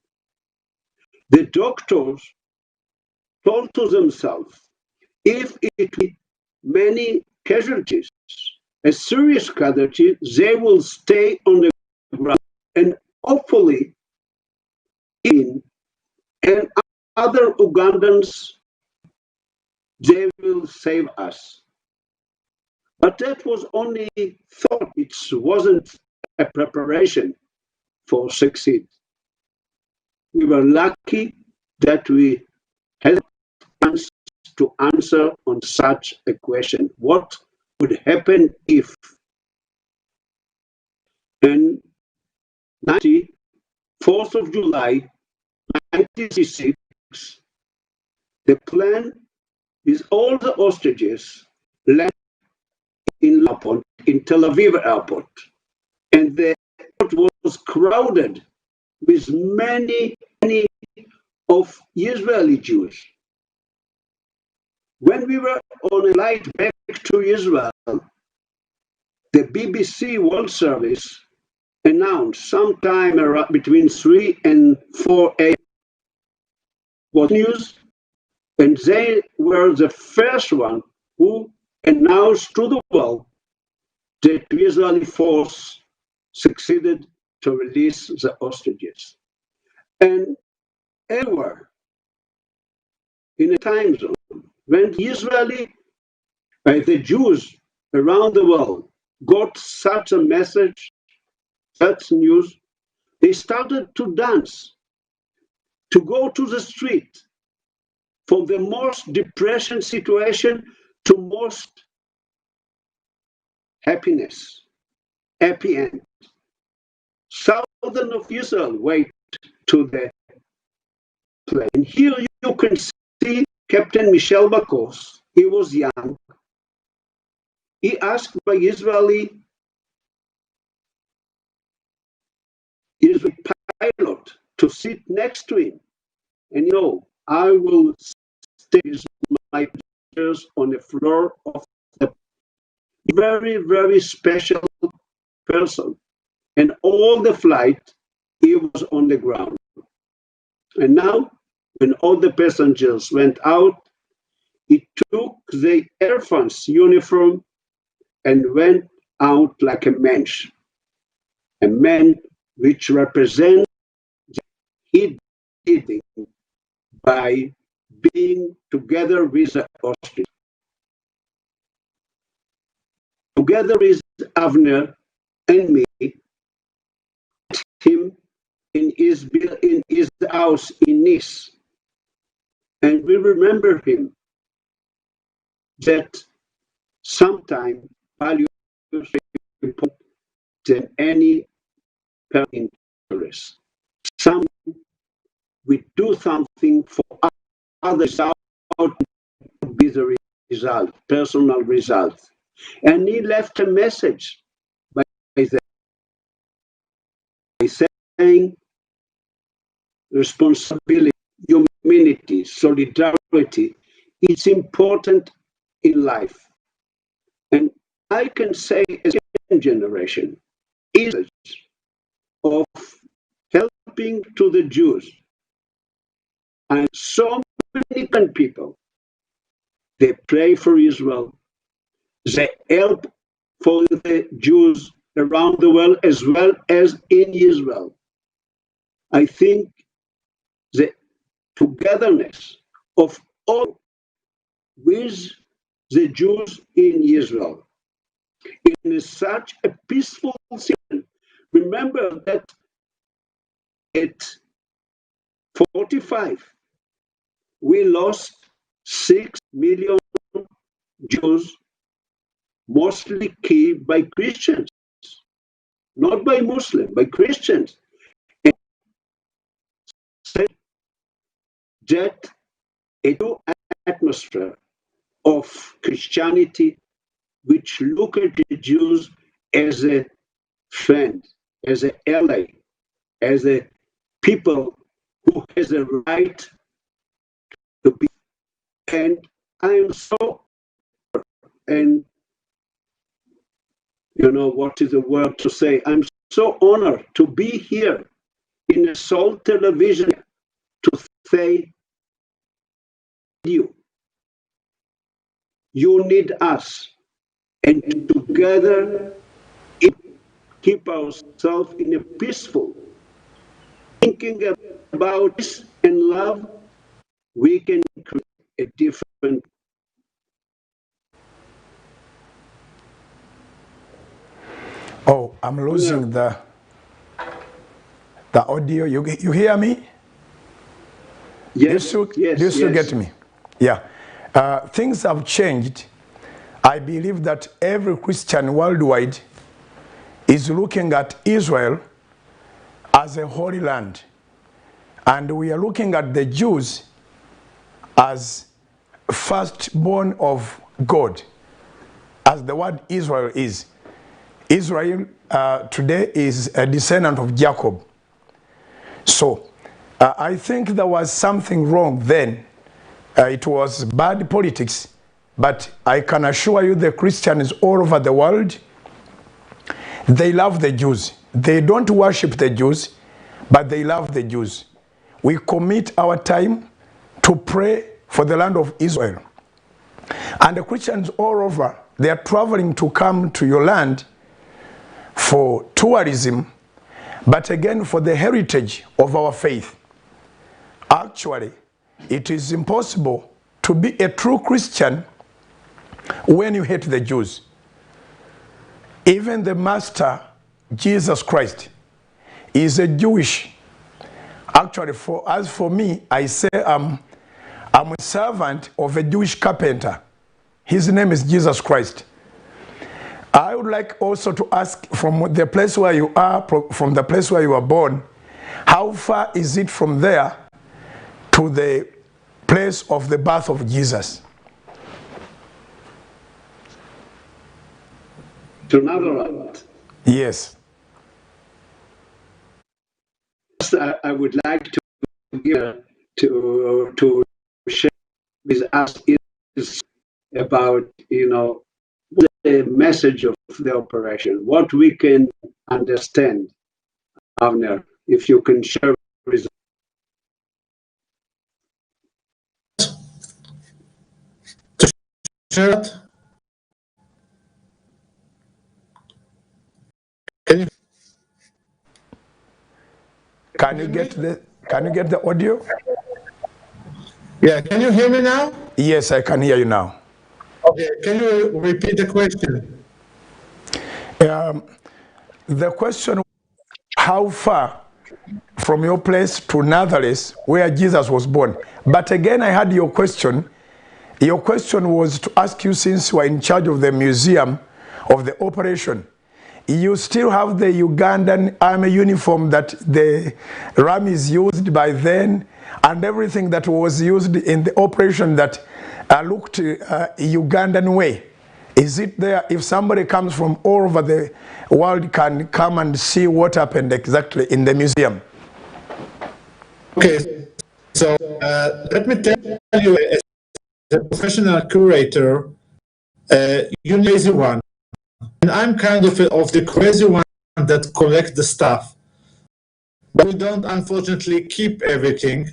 The doctors told to themselves, if it be many casualties, a serious casualty, they will stay on the ground, and hopefully in and other Ugandans, they will save us. But that was only thought. It wasn't a preparation for succeed. We were lucky that we had a chance to answer on such a question. What would happen if? And 4th of July, 1966, the plan is all the hostages left in airport, in Tel Aviv airport, and the airport was crowded with many of Israeli Jews. When we were on a flight back to Israel, the BBC World Service announced sometime around between 3 and 4 a.m. was news, and they were the first one who announced to the world that the Israeli force succeeded to release the hostages. And everywhere in a time zone, when the Jews around the world got such a message, such news, they started to dance, to go to the street, from the most depression situation to most happiness, happy end. Southern of Israel wait to the plane. Here you can see Captain Michel Bakos. He was young. He asked by Israeli to sit next to him. And I will stay with my pictures on the floor of the very, very special person. And all the flight, he was on the ground. And now, when all the passengers went out, he took the Air France uniform and went out like a man which represents he did it by being together with the Austrians. Together with Avner and me, him in his house in Nice. And we remember him that sometime value than any interest. Some we do something for others out to be the result, personal result. And he left a message by saying responsibility, humanity, solidarity is important in life. And I can say as a generation is of helping to the Jews. And so many people, they pray for Israel, they help for the Jews around the world as well as in Israel. I think the togetherness of all with the Jews in Israel in such a peaceful situation. Remember that at 45, we lost 6 million Jews, mostly killed by Christians, not by Muslims, by Christians. And that a new atmosphere of Christianity, which look at the Jews as a friend, as an ally, as a people who has a right to be. And I am so, and what is the word to say? I'm so honored to be here in a Salt television to say you need us, and together keep ourselves in a peaceful, thinking about peace and love, we can create a different. Oh, I'm losing the audio. You hear me? Yes, Do you still get me? Yeah. Things have changed. I believe that every Christian worldwide is looking at Israel as a holy land. And we are looking at the Jews as firstborn of God, as the word Israel is. Israel today is a descendant of Jacob. So I think there was something wrong then. It was bad politics, but I can assure you the Christians all over the world, they love the Jews. They don't worship the Jews, but they love the Jews. We commit our time to pray for the land of Israel. And the Christians all over, they are traveling to come to your land for tourism, but again for the heritage of our faith. Actually, it is impossible to be a true Christian when you hate the Jews. Even the Master, Jesus Christ, is a Jewish. Actually, as for me, I say I'm a servant of a Jewish carpenter. His name is Jesus Christ. I would like also to ask, from the place where you are, from the place where you were born, how far is it from there to the place of the birth of Jesus? To Nazareth. Yes. First, I would like to give to share with us is about the message of the operation, what we can understand. Avner, if you can share with Share it. Can you Can you get the audio? Yeah, can you hear me now? Yes, I can hear you now. Okay, can you repeat the question? The question, how far from your place to Nazareth, where Jesus was born? But again, I had your question. Your question was to ask you, since you are in charge of the museum of the operation, you still have the Ugandan army uniform that the Ramis used by then, and everything that was used in the operation that looked Ugandan way. Is it there? If somebody comes from all over the world, can come and see what happened exactly in the museum. Okay, so let me tell you, as a professional curator, you're the crazy one. And I'm kind of the crazy one that collect the stuff. But we don't, unfortunately, keep everything.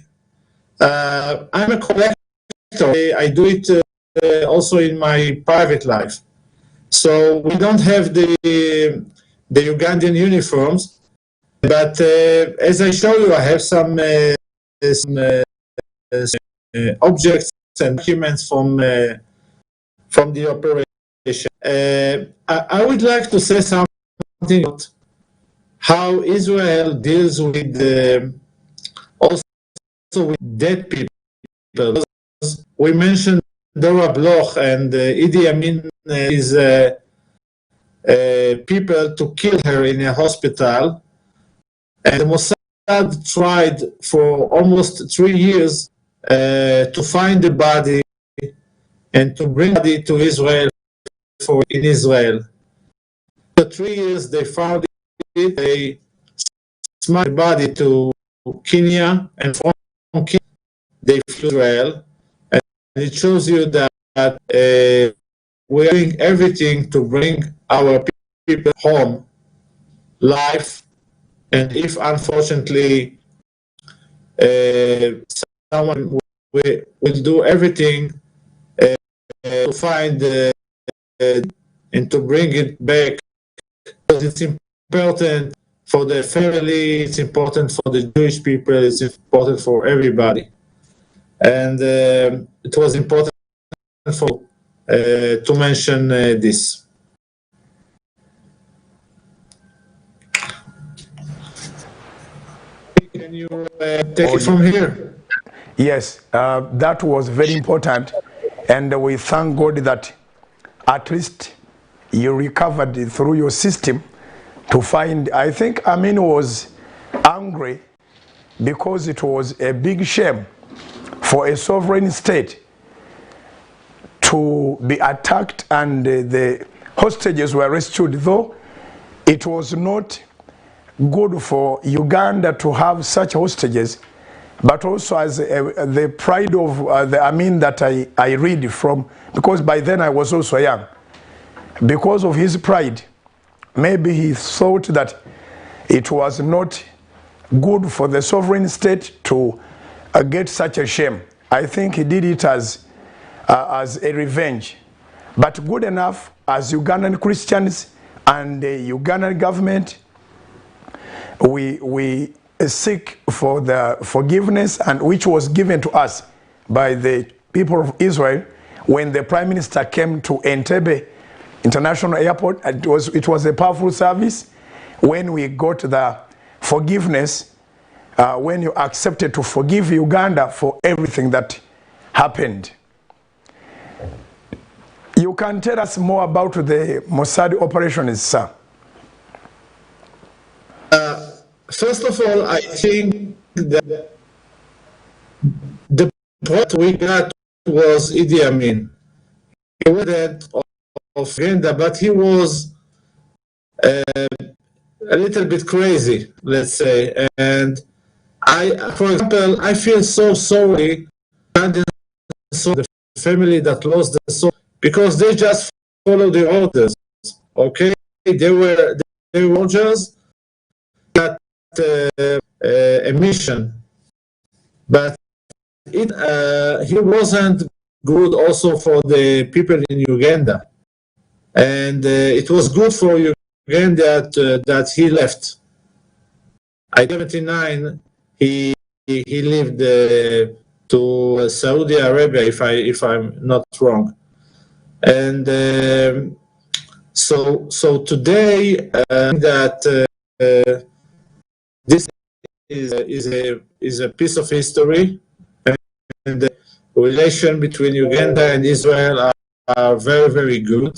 I'm a collector. I do it also in my private life. So we don't have the Ugandan uniforms. But as I show you, I have some objects and documents from the operation. I would like to say something about how Israel deals with also with dead people. We mentioned Dora Bloch and Idi Amin is people to kill her in a hospital, and the Mossad tried for almost 3 years to find the body and to bring the body to Israel in Israel. For 3 years they found it, they smuggled the body to Kenya, and from Kenya they flew to Israel. And it shows you that we are doing everything to bring our people home, life, and if unfortunately someone will do everything to find and to bring it back, because it's important for the family, it's important for the Jewish people, it's important for everybody. And it was important for to mention this. Can you take it from here? Yes, that was very important, and we thank God that at least you recovered through your system to find. I think Amin was angry because it was a big shame for a sovereign state to be attacked and the hostages were rescued, though it was not good for Uganda to have such hostages, but also as the pride of the Amin that I read from, because by then I was also young. Because of his pride, maybe he thought that it was not good for the sovereign state to get such a shame. I think he did it as a revenge. But good enough, as Ugandan Christians and the Ugandan government, we seek for the forgiveness, and which was given to us by the people of Israel when the Prime Minister came to Entebbe International Airport. It was a powerful service when we got the forgiveness, when you accepted to forgive Uganda for everything that happened. You can tell us more about the Mossad operations, sir. First of all, I think that the point we got was Idi Amin. He was dead of Uganda, but he was a little bit crazy, let's say, and For example, I feel so sorry for the family that lost the soul because they just follow the orders. Okay, they were soldiers that a mission, but he wasn't good also for the people in Uganda, and it was good for Uganda that he left. At 79, he lived to Saudi Arabia, if I'm not wrong, and so today that this is a piece of history, and the relation between Uganda and Israel are very, very good.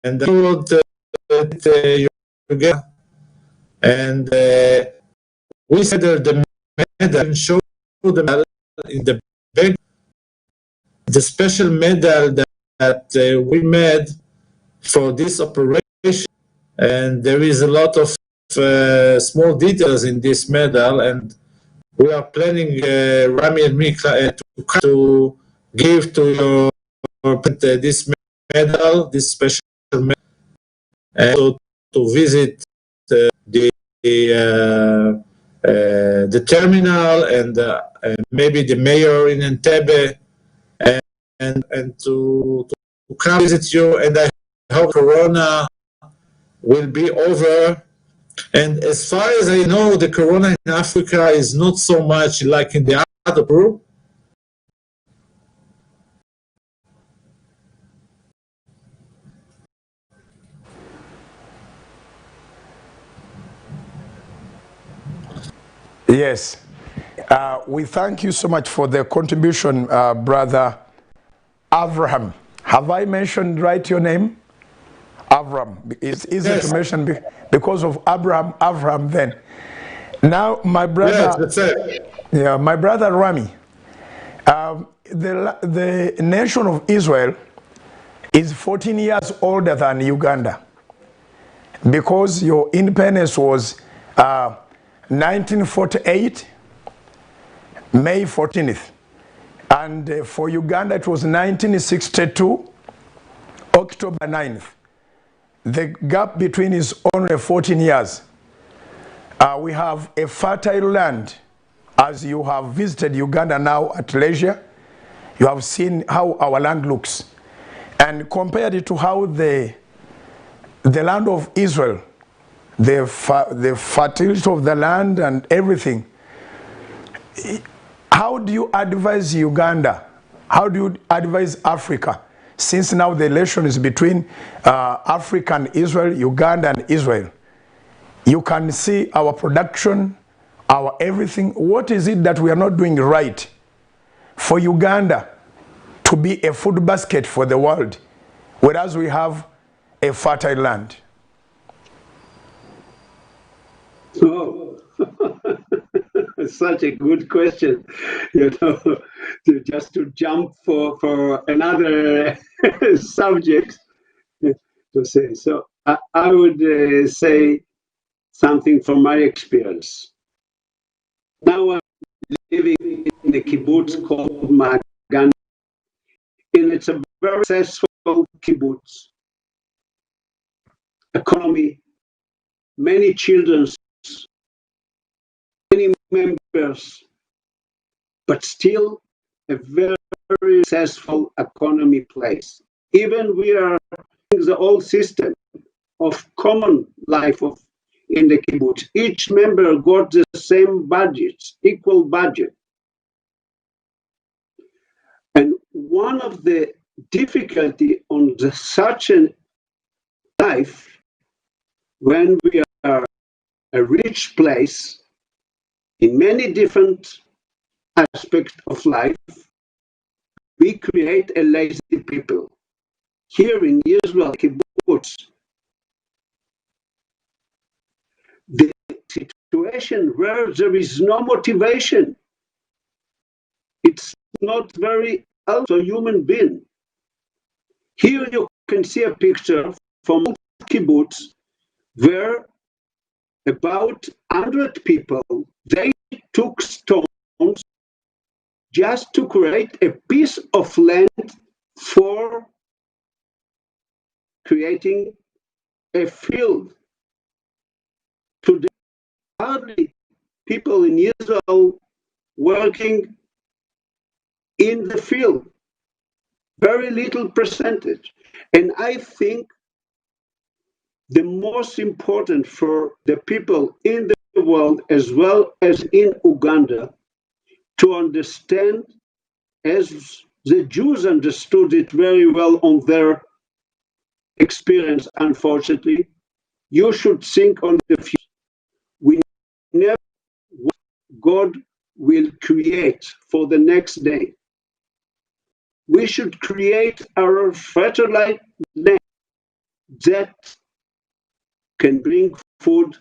And I followed Uganda, and we said the medal and show the medal in the back, the special medal that we made for this operation, and there is a lot of small details in this medal, and we are planning, Rami and me, to give to your this medal, this special medal, and also to visit the terminal and maybe the mayor in Entebbe, and to come visit you. And I hope Corona will be over. And as far as I know, the Corona in Africa is not so much like in the other group. Yes. We thank you so much for the contribution, Brother Avraham. Have I mentioned right your name? Avram. It's easy Yes. to mention because of Avraham then. Now, my brother, Yes, that's it. yeah, my brother Rami, the nation of Israel is 14 years older than Uganda because your independence was 1948, May 14th. And for Uganda, it was 1962, October 9th. The gap between is only 14 years. We have a fertile land. As you have visited Uganda now at leisure, you have seen how our land looks. And compared it to how the land of Israel, the fertility of the land and everything, how do you advise Uganda? How do you advise Africa? Since now the relation is between Africa and Israel, Uganda and Israel. You can see our production, our everything. What is it that we are not doing right for Uganda to be a food basket for the world, whereas we have a fertile land? Oh, such a good question, just to jump for another subject to say. So I would say something from my experience. Now I'm living in a kibbutz called Magan, and it's a very successful kibbutz. Economy, many children, many members, but still a very successful economy place. Even we are in the old system of common life in the kibbutz. Each member got the same budget, equal budget. And one of the difficulty on such a life, when we are a rich place in many different aspects of life, we create a lazy people. Here in Israel, kibbutz, the situation where there is no motivation, it's not very also human being. Here you can see a picture from kibbutz where about 100 people, they took stones just to create a piece of land for creating a field. Today, hardly people in Israel working in the field, very little percentage. And I think the most important for the people in the world, as well as in Uganda, to understand, as the Jews understood it very well on their experience, unfortunately, you should think on the future. We never what God will create for the next day. We should create our fertile land that can bring food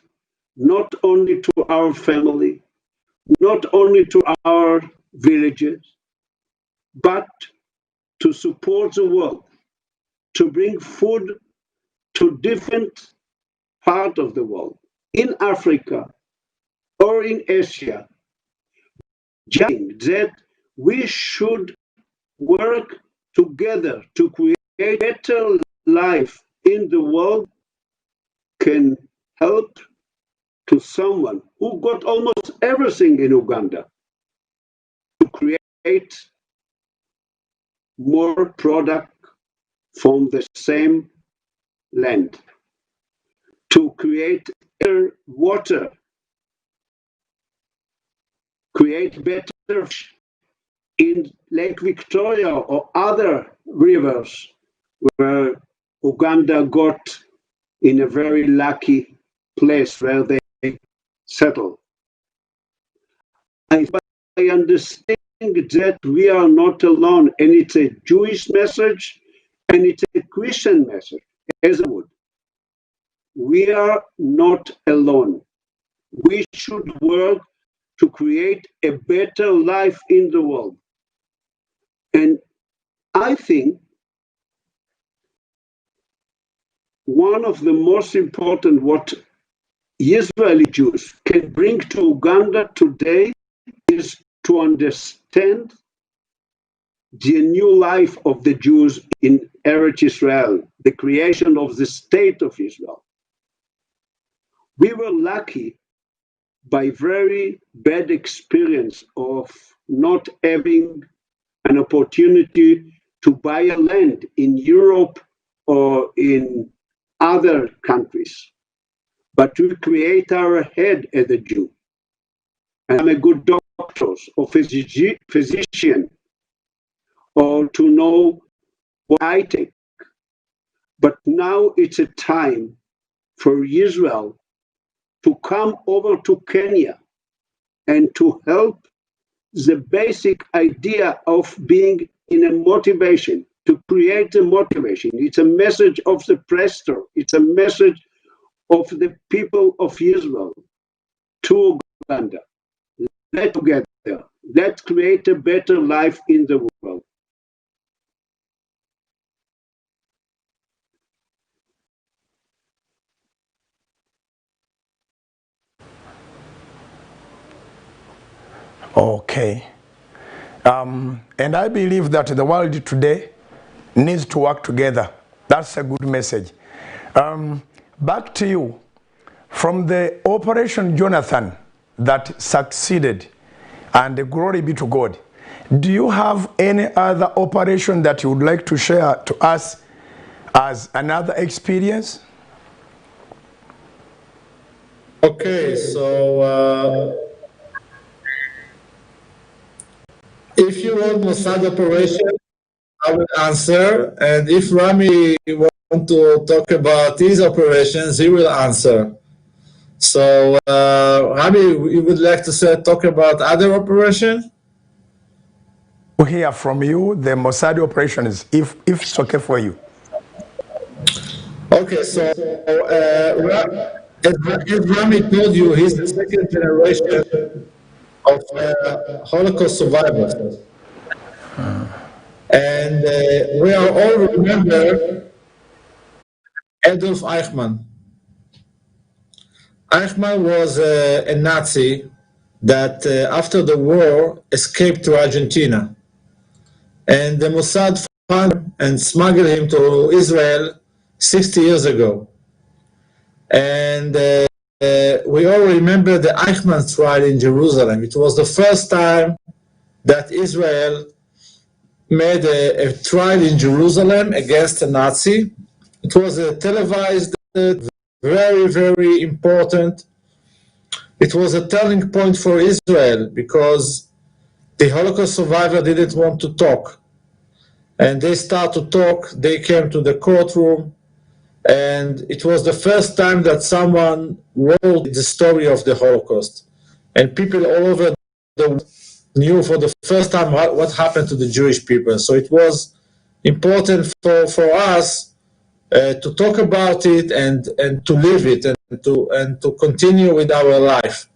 not only to our family, not only to our villages, but to support the world, to bring food to different parts of the world, in Africa or in Asia, just that we should work together to create a better life in the world can help to someone who got almost everything in Uganda to create more product from the same land, to create better water, create better fish in Lake Victoria or other rivers where Uganda got in a very lucky place where they settle. I understand that we are not alone, and it's a Jewish message and it's a Christian message as I would. We are not alone. We should work to create a better life in the world. And I think one of the most important what Israeli Jews can bring to Uganda today is to understand the new life of the Jews in Eretz Israel, the creation of the state of Israel. We were lucky by very bad experience of not having an opportunity to buy a land in Europe or in other countries. But we create our head as a Jew. And I'm a good doctor or physician, or to know what I take. But now it's a time for Israel to come over to Kenya and to help the basic idea of being in a motivation, to create a motivation. It's a message of the pastor. It's a message of the people of Israel to Uganda. Let's together. Let's create a better life in the world. Okay. And I believe that the world today needs to work together. That's a good message. Back to you. From the Operation Jonathan that succeeded, and glory be to God, do you have any other operation that you would like to share to us as another experience? Okay, so if you want Mossad operation, I will answer. And if Rami want to talk about his operations, he will answer. So, Rami, you would like to talk about other operation? To hear from you the Mossad operations, if it's okay for you. Okay, so as Rami told you, he's the second generation of Holocaust survivors. And we are all remember Adolf Eichmann. Eichmann was a Nazi that after the war escaped to Argentina. And the Mossad found him and smuggled him to Israel 60 years ago. And we all remember the Eichmann trial in Jerusalem. It was the first time that Israel made a trial in Jerusalem against a Nazi. It was a televised, very, very important. It was a turning point for Israel because the Holocaust survivor didn't want to talk. And they started to talk, they came to the courtroom, and it was the first time that someone wrote the story of the Holocaust. And people all over the world knew for the first time what happened to the Jewish people. So it was important for us to talk about it and to live it and to continue with our life.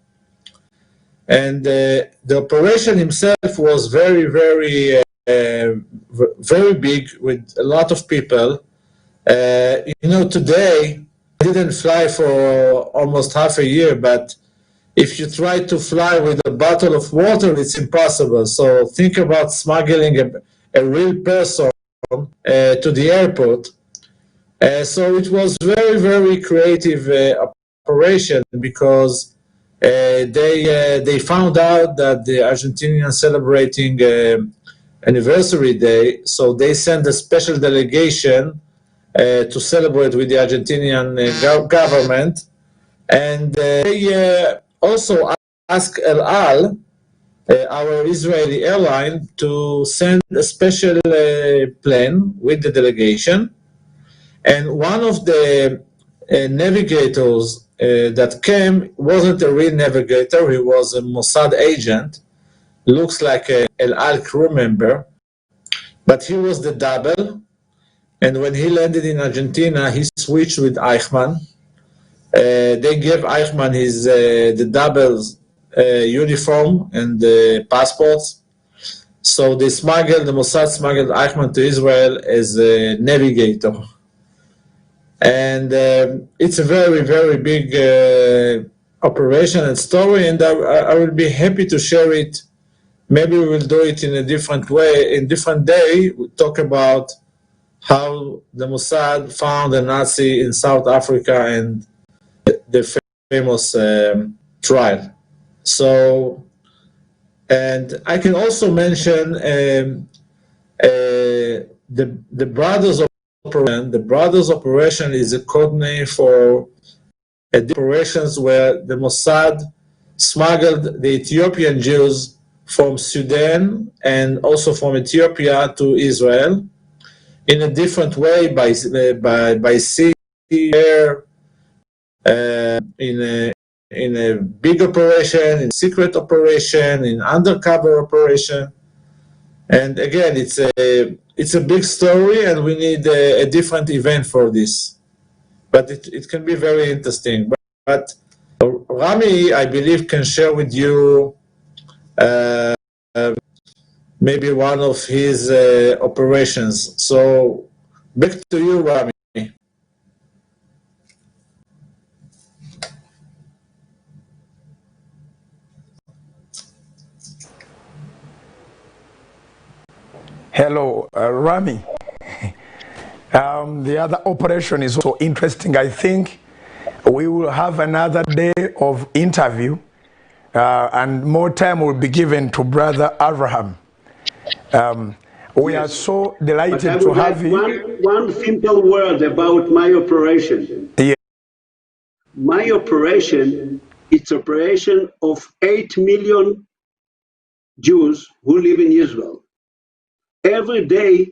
And the operation himself was very, very, very big with a lot of people. Today I didn't fly for almost half a year, but if you try to fly with a bottle of water, it's impossible. So think about smuggling a real person to the airport. So it was very, very creative operation because they found out that the Argentinians celebrating anniversary day, so they sent a special delegation to celebrate with the Argentinian government, and they also asked El Al, our Israeli airline, to send a special plane with the delegation. And one of the navigators that came wasn't a real navigator, he was a Mossad agent, looks like a El Al crew member, but he was the double. And when he landed in Argentina, he switched with Eichmann. They gave Eichmann the double's uniform and the passports. So the Mossad smuggled Eichmann to Israel as a navigator. And it's a very, very big operation and story, and I will be happy to share it. Maybe we will do it in a different way, in different day. We'll talk about how the Mossad found a Nazi in South Africa and the famous trial. So, and I can also mention the Brothers Operation. The Brothers Operation is a code name for operations where the Mossad smuggled the Ethiopian Jews from Sudan and also from Ethiopia to Israel in a different way, by sea, air, in a big operation, in secret operation, in undercover operation. And again, it's a big story, and we need a different event for this. But it can be very interesting. But Rami, I believe, can share with you maybe one of his operations. So back to you, Rami. Hello, Rami. The other operation is also interesting. I think we will have another day of interview and more time will be given to Brother Abraham. We are so delighted to have you. One simple word about my operation. Yeah. My operation, it's operation of 8 million Jews who live in Israel. Every day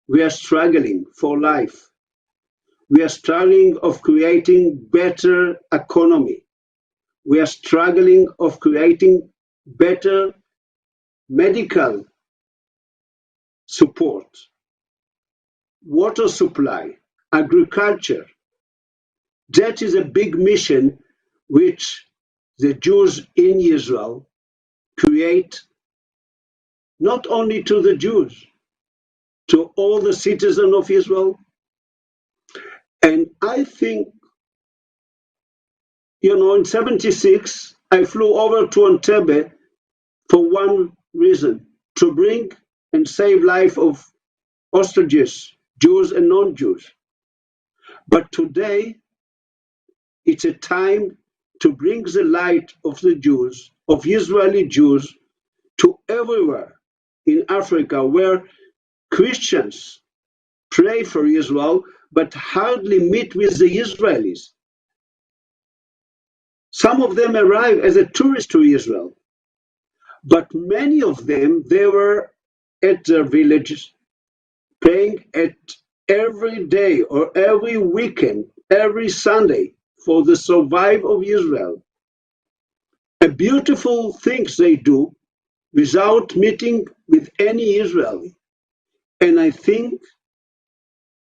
we are struggling for life. We are struggling of creating better economy. We are struggling of creating better medical support, water supply, agriculture. That is a big mission which the Jews in Israel create, not only to the Jews, to all the citizens of Israel. And I think You know, in 76, I flew over to Entebbe for one reason, to bring and save life of hostages, Jews and non-Jews. But today, it's a time to bring the light of the Jews, of Israeli Jews, to everywhere in Africa where Christians pray for Israel, but hardly meet with the Israelis. Some of them arrive as a tourist to Israel, but many of them, they were at their villages, praying at every day or every weekend, every Sunday for the survival of Israel. A beautiful things they do without meeting with any Israeli. And I think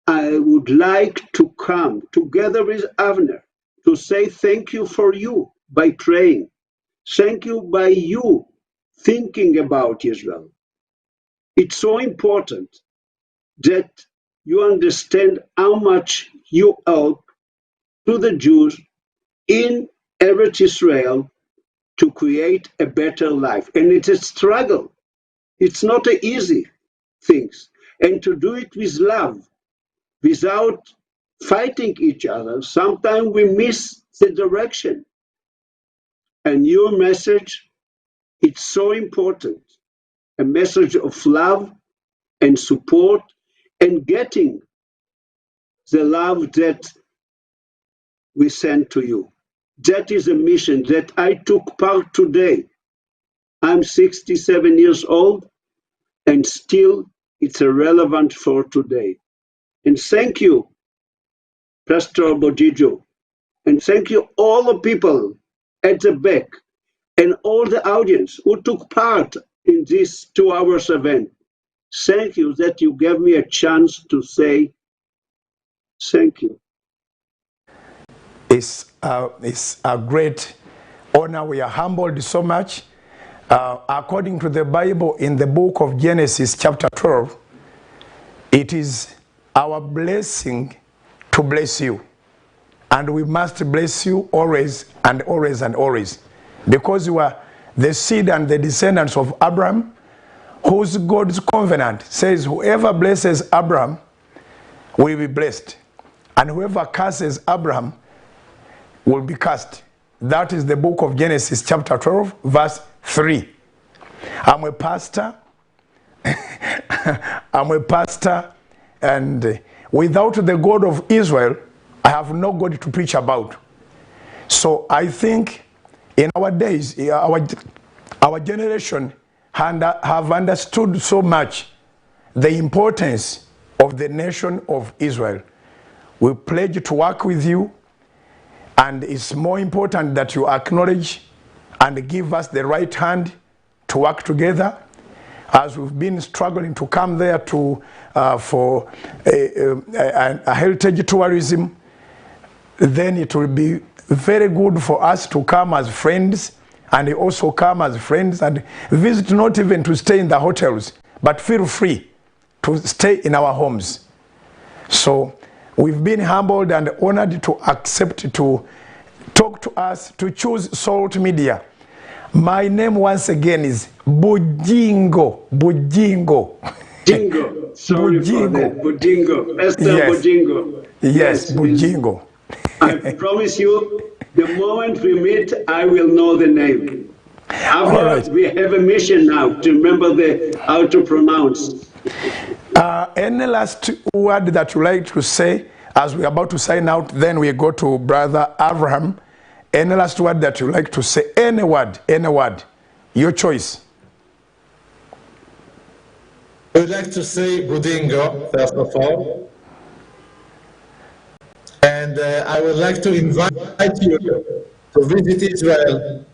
I would like to come together with Avner to say thank you for you by praying. Thank you by you thinking about Israel. It's so important that you understand how much you help to the Jews in Eretz Israel to create a better life. And it's a struggle. It's not an easy thing. And to do it with love, without fighting each other, sometimes we miss the direction. And your message, it's so important. A message of love and support and getting the love that we send to you. That is a mission that I took part today. I'm 67 years old and still it's relevant for today. And thank you, Pastor Bojijo, and thank you all the people at the back and all the audience who took part in this 2 hours event. Thank you that you gave me a chance to say thank you. It's a great honor. We are humbled so much. According to the Bible, in the book of Genesis, chapter 12, it is our blessing to bless you. And we must bless you always and always and always. Because you are the seed and the descendants of Abraham, whose God's covenant says whoever blesses Abraham will be blessed. And whoever curses Abraham will be cursed. That is the book of Genesis chapter 12, verse 3. I'm a pastor. I'm a pastor, and without the God of Israel, I have no God to preach about. So I think in our days, our generation have understood so much the importance of the nation of Israel. We pledge to work with you, and it's more important that you acknowledge and give us the right hand to work together, as we've been struggling to come there to for a heritage tourism. Then it will be very good for us to come as friends, and also come as friends and visit, not even to stay in the hotels, but feel free to stay in our homes. So we've been humbled and honored to accept to talk to us, to choose Salt Media. My name once again is Bujingo. Bujingo. Sorry Bujingo. For that. Bujingo. Esther Yes. Bujingo. Yes, Bujingo. I promise you, the moment we meet, I will know the name. After right. we have a mission now to remember how to pronounce. Any last word that you like to say as we're about to sign out? Then we go to Brother Abraham. Any last word that you like to say? Any word, your choice. I would like to say Budingo, first of all. And I would like to invite you to visit Israel.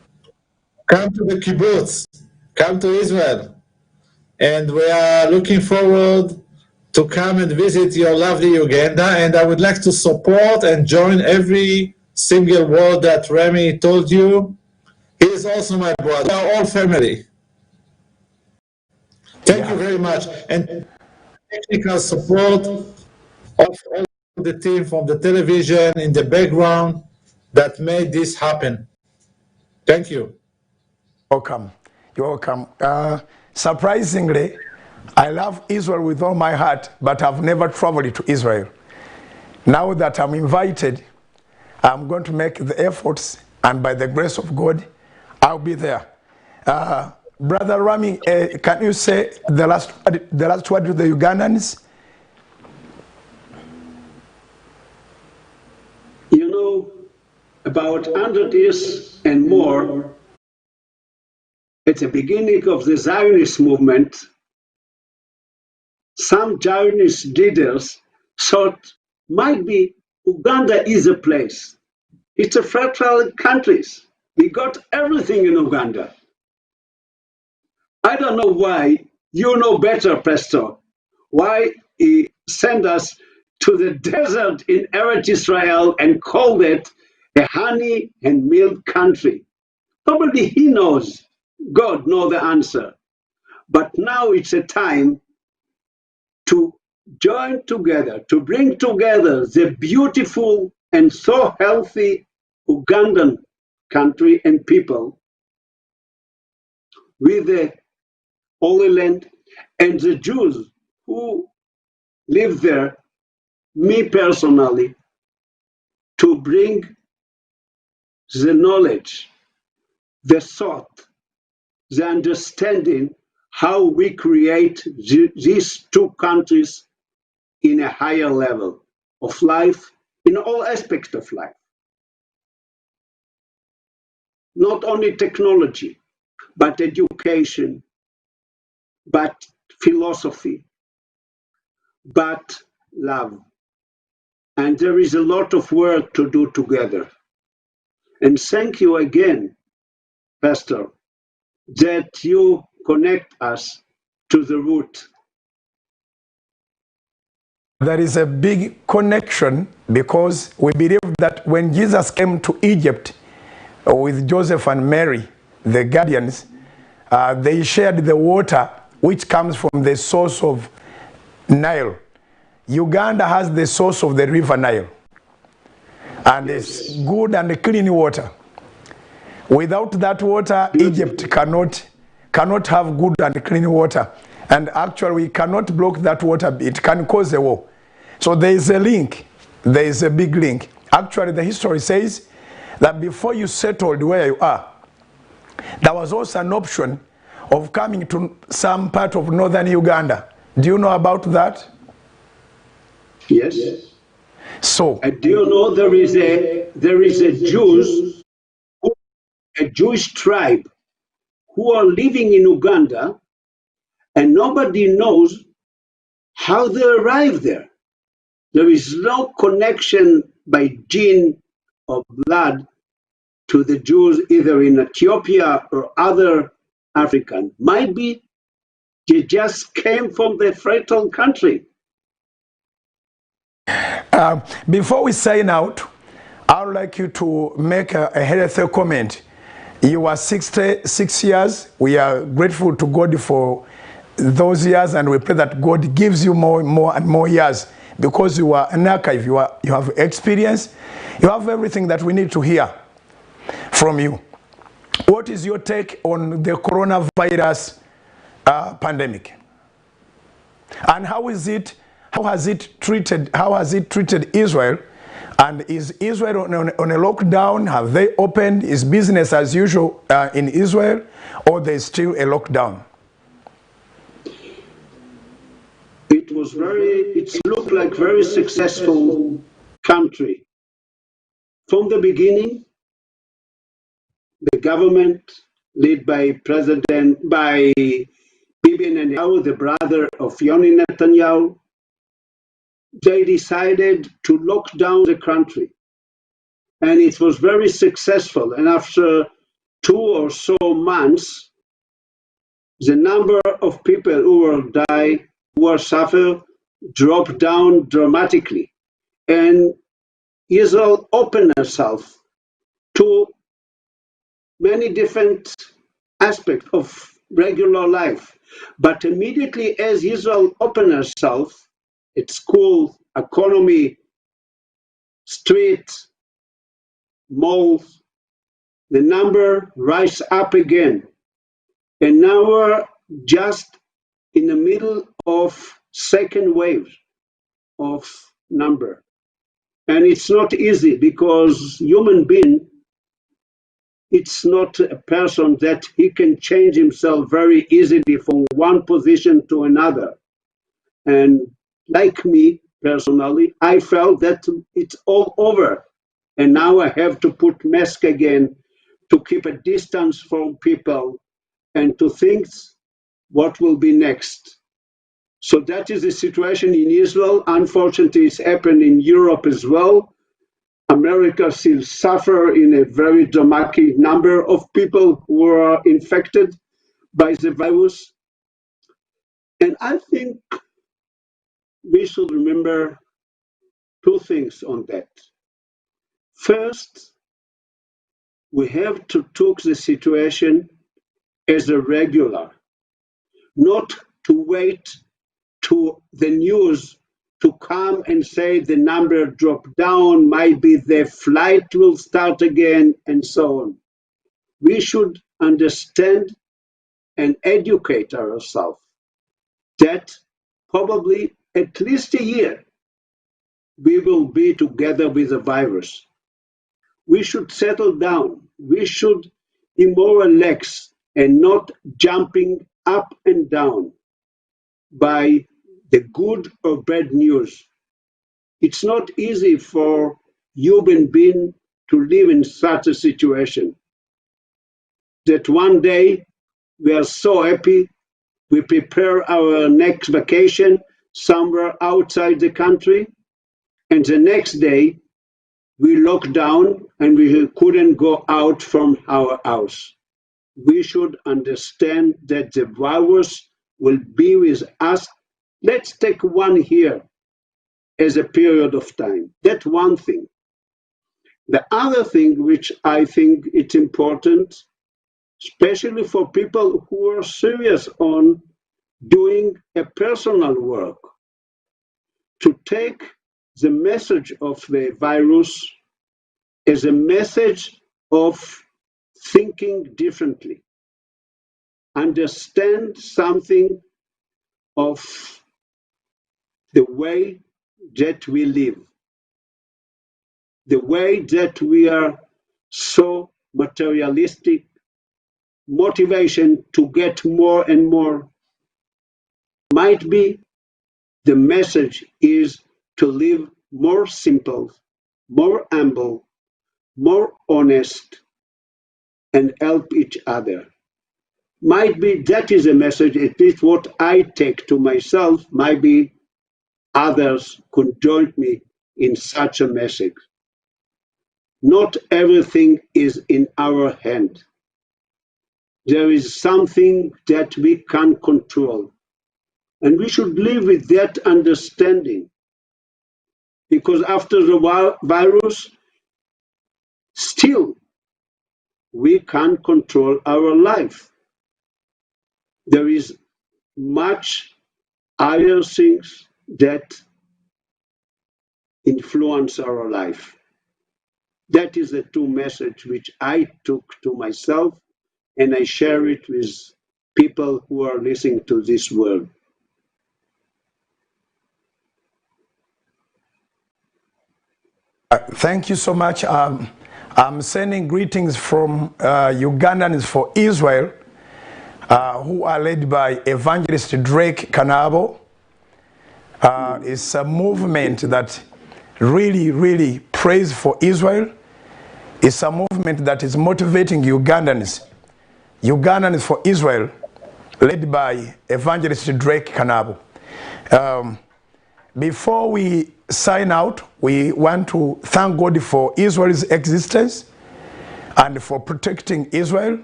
Come to the kibbutz, come to Israel. And we are looking forward to come and visit your lovely Uganda. And I would like to support and join every single word that Remy told you. He is also my brother. We are all family. Thank you very much. And technical support of all the team from the television in the background. that made this happen. Thank you. Welcome. You're welcome. Surprisingly, I love Israel with all my heart, but I've never traveled to Israel. Now that I'm invited, I'm going to make the efforts, and by the grace of God, I'll be there. Brother Rami, can you say the last word to the Ugandans? You know, about 100 years and more, at the beginning of the Zionist movement, some Zionist leaders thought might be Uganda is a place. It's a fertile country. We got everything in Uganda. I don't know why, you know better, Pastor, why he sent us to the desert in Eretz Israel and called it a honey and milk country. Probably he knows, God knows the answer. But now it's a time to join together, to bring together the beautiful and so healthy Ugandan country and people with the Holy Land and the Jews who live there, me personally, to bring the knowledge, the thought, the understanding how we create these two countries in a higher level of life, in all aspects of life. Not only technology, but education, but philosophy, but love. And there is a lot of work to do together. And thank you again, Pastor, that you connect us to the root. There is a big connection because we believe that when Jesus came to Egypt with Joseph and Mary, the guardians, they shared the water which comes from the source of Nile. Uganda has the source of the river Nile. And it's good and clean water. Without that water, Egypt cannot have good and clean water. And actually, we cannot block that water. It can cause a war. So there is a link. There is a big link. Actually, the history says that before you settled where you are, there was also an option of coming to some part of northern Uganda. Do you know about that? Yes. So, Do you know there is a Jewish tribe who are living in Uganda, and nobody knows how they arrived there. There is no connection by gene or blood to the Jews either in Ethiopia or other African. Might be they just came from the fertile country. before we sign out, I would like you to make a healthy comment. You are 66 years. We are grateful to God for those years, and we pray that God gives you more and more years, because you are an archive. You have experience. You have everything that we need to hear from you. What is your take on the coronavirus pandemic? And how has it treated Israel? And is Israel on a lockdown? Have they opened? Is business as usual in Israel, or there's still a lockdown? It looked like very successful country. From the beginning, the government led by Bibi Netanyahu, the brother of Yoni Netanyahu, they decided to lock down the country. And it was very successful. And after 2 or so months, the number of people who will die, who will suffer, dropped down dramatically. And Israel opened herself to many different aspects of regular life. But immediately as Israel opened herself, its school, economy, street, malls, the number rise up again. And now we're just in the middle of second wave of number. And it's not easy because human being, it's not a person that he can change himself very easily from one position to another. And like me personally, I felt that it's all over. And now I have to put mask again to keep a distance from people and to think what will be next. So that is the situation in Israel. Unfortunately, it's happened in Europe as well. America still suffer in a very dramatic number of people who are infected by the virus. And I think we should remember two things on that. First, we have to take the situation as a regular, not to wait to the news to come and say the number dropped down, maybe the flight will start again, and so on. We should understand and educate ourselves that probably at least a year we will be together with the virus. We should settle down. We should be more relaxed and not jumping up and down by the good or bad news. It's not easy for human being to live in such a situation that one day we are so happy, we prepare our next vacation somewhere outside the country, and the next day we lock down and we couldn't go out from our house. We should understand that the virus will be with us. Let's take 1 year as a period of time. That's one thing. The other thing which I think it's important, especially for people who are serious on doing a personal work, to take the message of the virus as a message of thinking differently, understand something of the way that we live, the way that we are so materialistic, motivation to get more and more. Might be the message is to live more simple, more humble, more honest, and help each other. Might be that is a message, it is what I take to myself, maybe others could join me in such a message. Not everything is in our hand. There is something that we can control. And we should live with that understanding. Because after the virus, still we can't control our life. There is much higher things that influence our life. That is the two message which I took to myself, and I share it with people who are listening to this world. Thank you so much. I'm sending greetings from Ugandans for Israel, who are led by Evangelist Drake Kanabo. It's a movement that really prays for Israel. It's a movement that is motivating Ugandans for Israel, led by Evangelist Drake Kanabo. Before we sign out, we want to thank God for Israel's existence and for protecting Israel.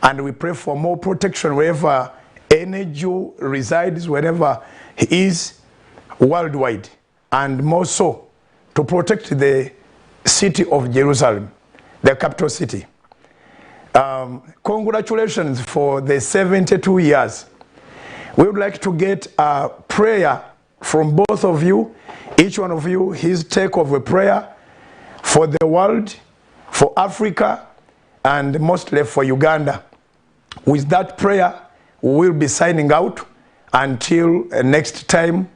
And we pray for more protection wherever any Jew resides, wherever he is worldwide. And more so, to protect the city of Jerusalem, the capital city. Congratulations for the 72 years. We would like to get a prayer from both of you, each one of you, his take of a prayer for the world, for Africa, and mostly for Uganda. With that prayer, we will be signing out until next time,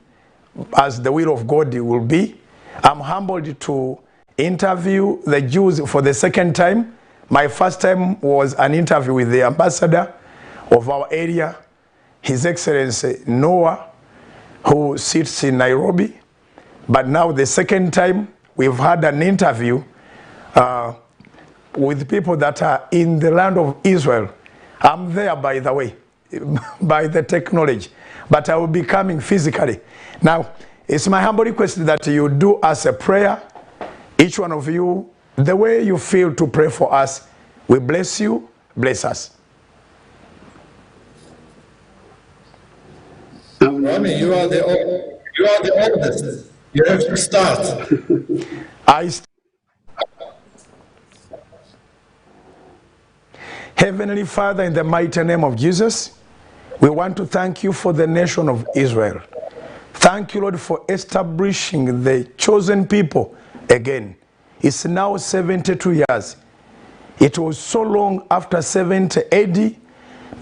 as the will of God will be. I'm humbled to interview the Jews for the second time. My first time was an interview with the ambassador of our area, His Excellency Noah, who sits in Nairobi. But now the second time, we've had an interview with people that are in the land of Israel. I'm there, by the way, by the technology, but I will be coming physically. Now, it's my humble request that you do us a prayer, each one of you, the way you feel to pray for us. We bless you, bless us. Rami, you are the oldest. You have to start. Heavenly Father, in the mighty name of Jesus, we want to thank you for the nation of Israel. Thank you, Lord, for establishing the chosen people again. It's now 72 years. It was so long after 70 AD,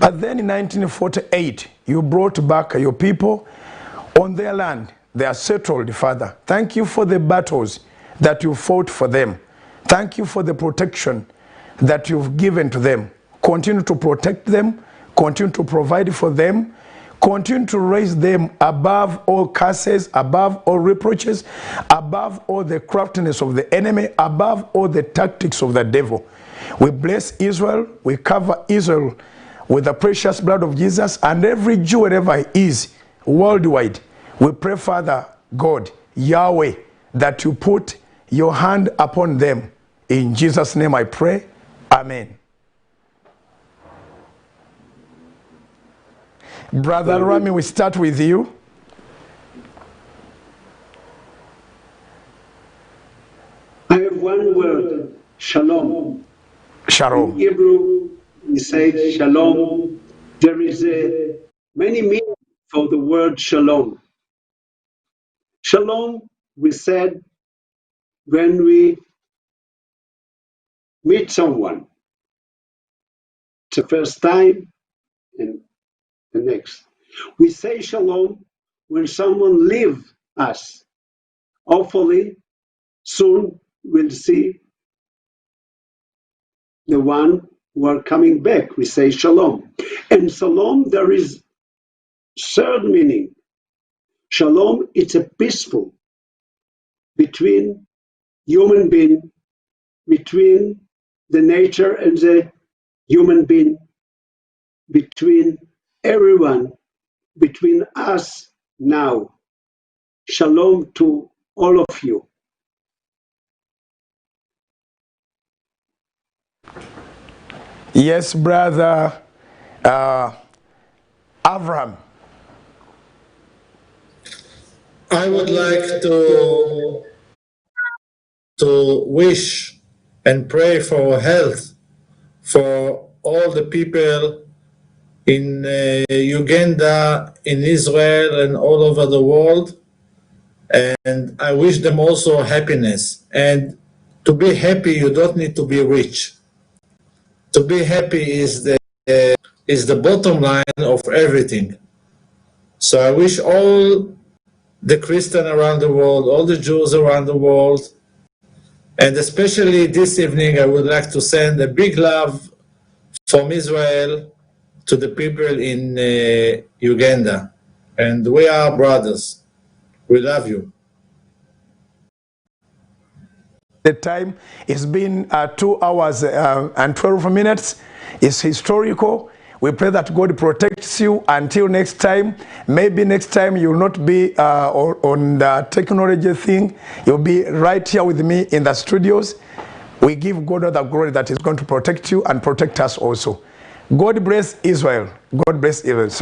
but then in 1948, you brought back your people on their land. They are settled, Father. Thank you for the battles that you fought for them. Thank you for the protection that you've given to them. Continue to protect them, continue to provide for them, continue to raise them above all curses, above all reproaches, above all the craftiness of the enemy, above all the tactics of the devil. We bless Israel, we cover Israel with the precious blood of Jesus, and every Jew wherever he is, worldwide, we pray, Father God, Yahweh, that you put your hand upon them. In Jesus' name I pray, amen. Brother Rami, we start with you. I have one word, shalom. Shalom. In Hebrew, we say shalom. There is many meanings for the word shalom. Shalom, we said, when we meet someone, it's the first time and the next. We say shalom when someone leaves us. Hopefully, soon we'll see the one who are coming back. We say shalom. And shalom, there is third meaning. Shalom, it's a peaceful between human being, between the nature and the human being, between everyone, between us now. Shalom to all of you. Yes, brother Avram. I would like to wish and pray for health for all the people in Uganda, in Israel, and all over the world. And I wish them also happiness. And to be happy, you don't need to be rich. To be happy is the bottom line of everything. So I wish all the Christians around the world, all the Jews around the world, and especially this evening, I would like to send a big love from Israel to the people in Uganda. And we are brothers. We love you. The time it's been 2 hours and 12 minutes. It's historical. We pray that God protects you until next time. Maybe next time you will not be on the technology thing. You'll be right here with me in the studios. We give God all the glory that is going to protect you and protect us also. God bless Israel. God bless Israel.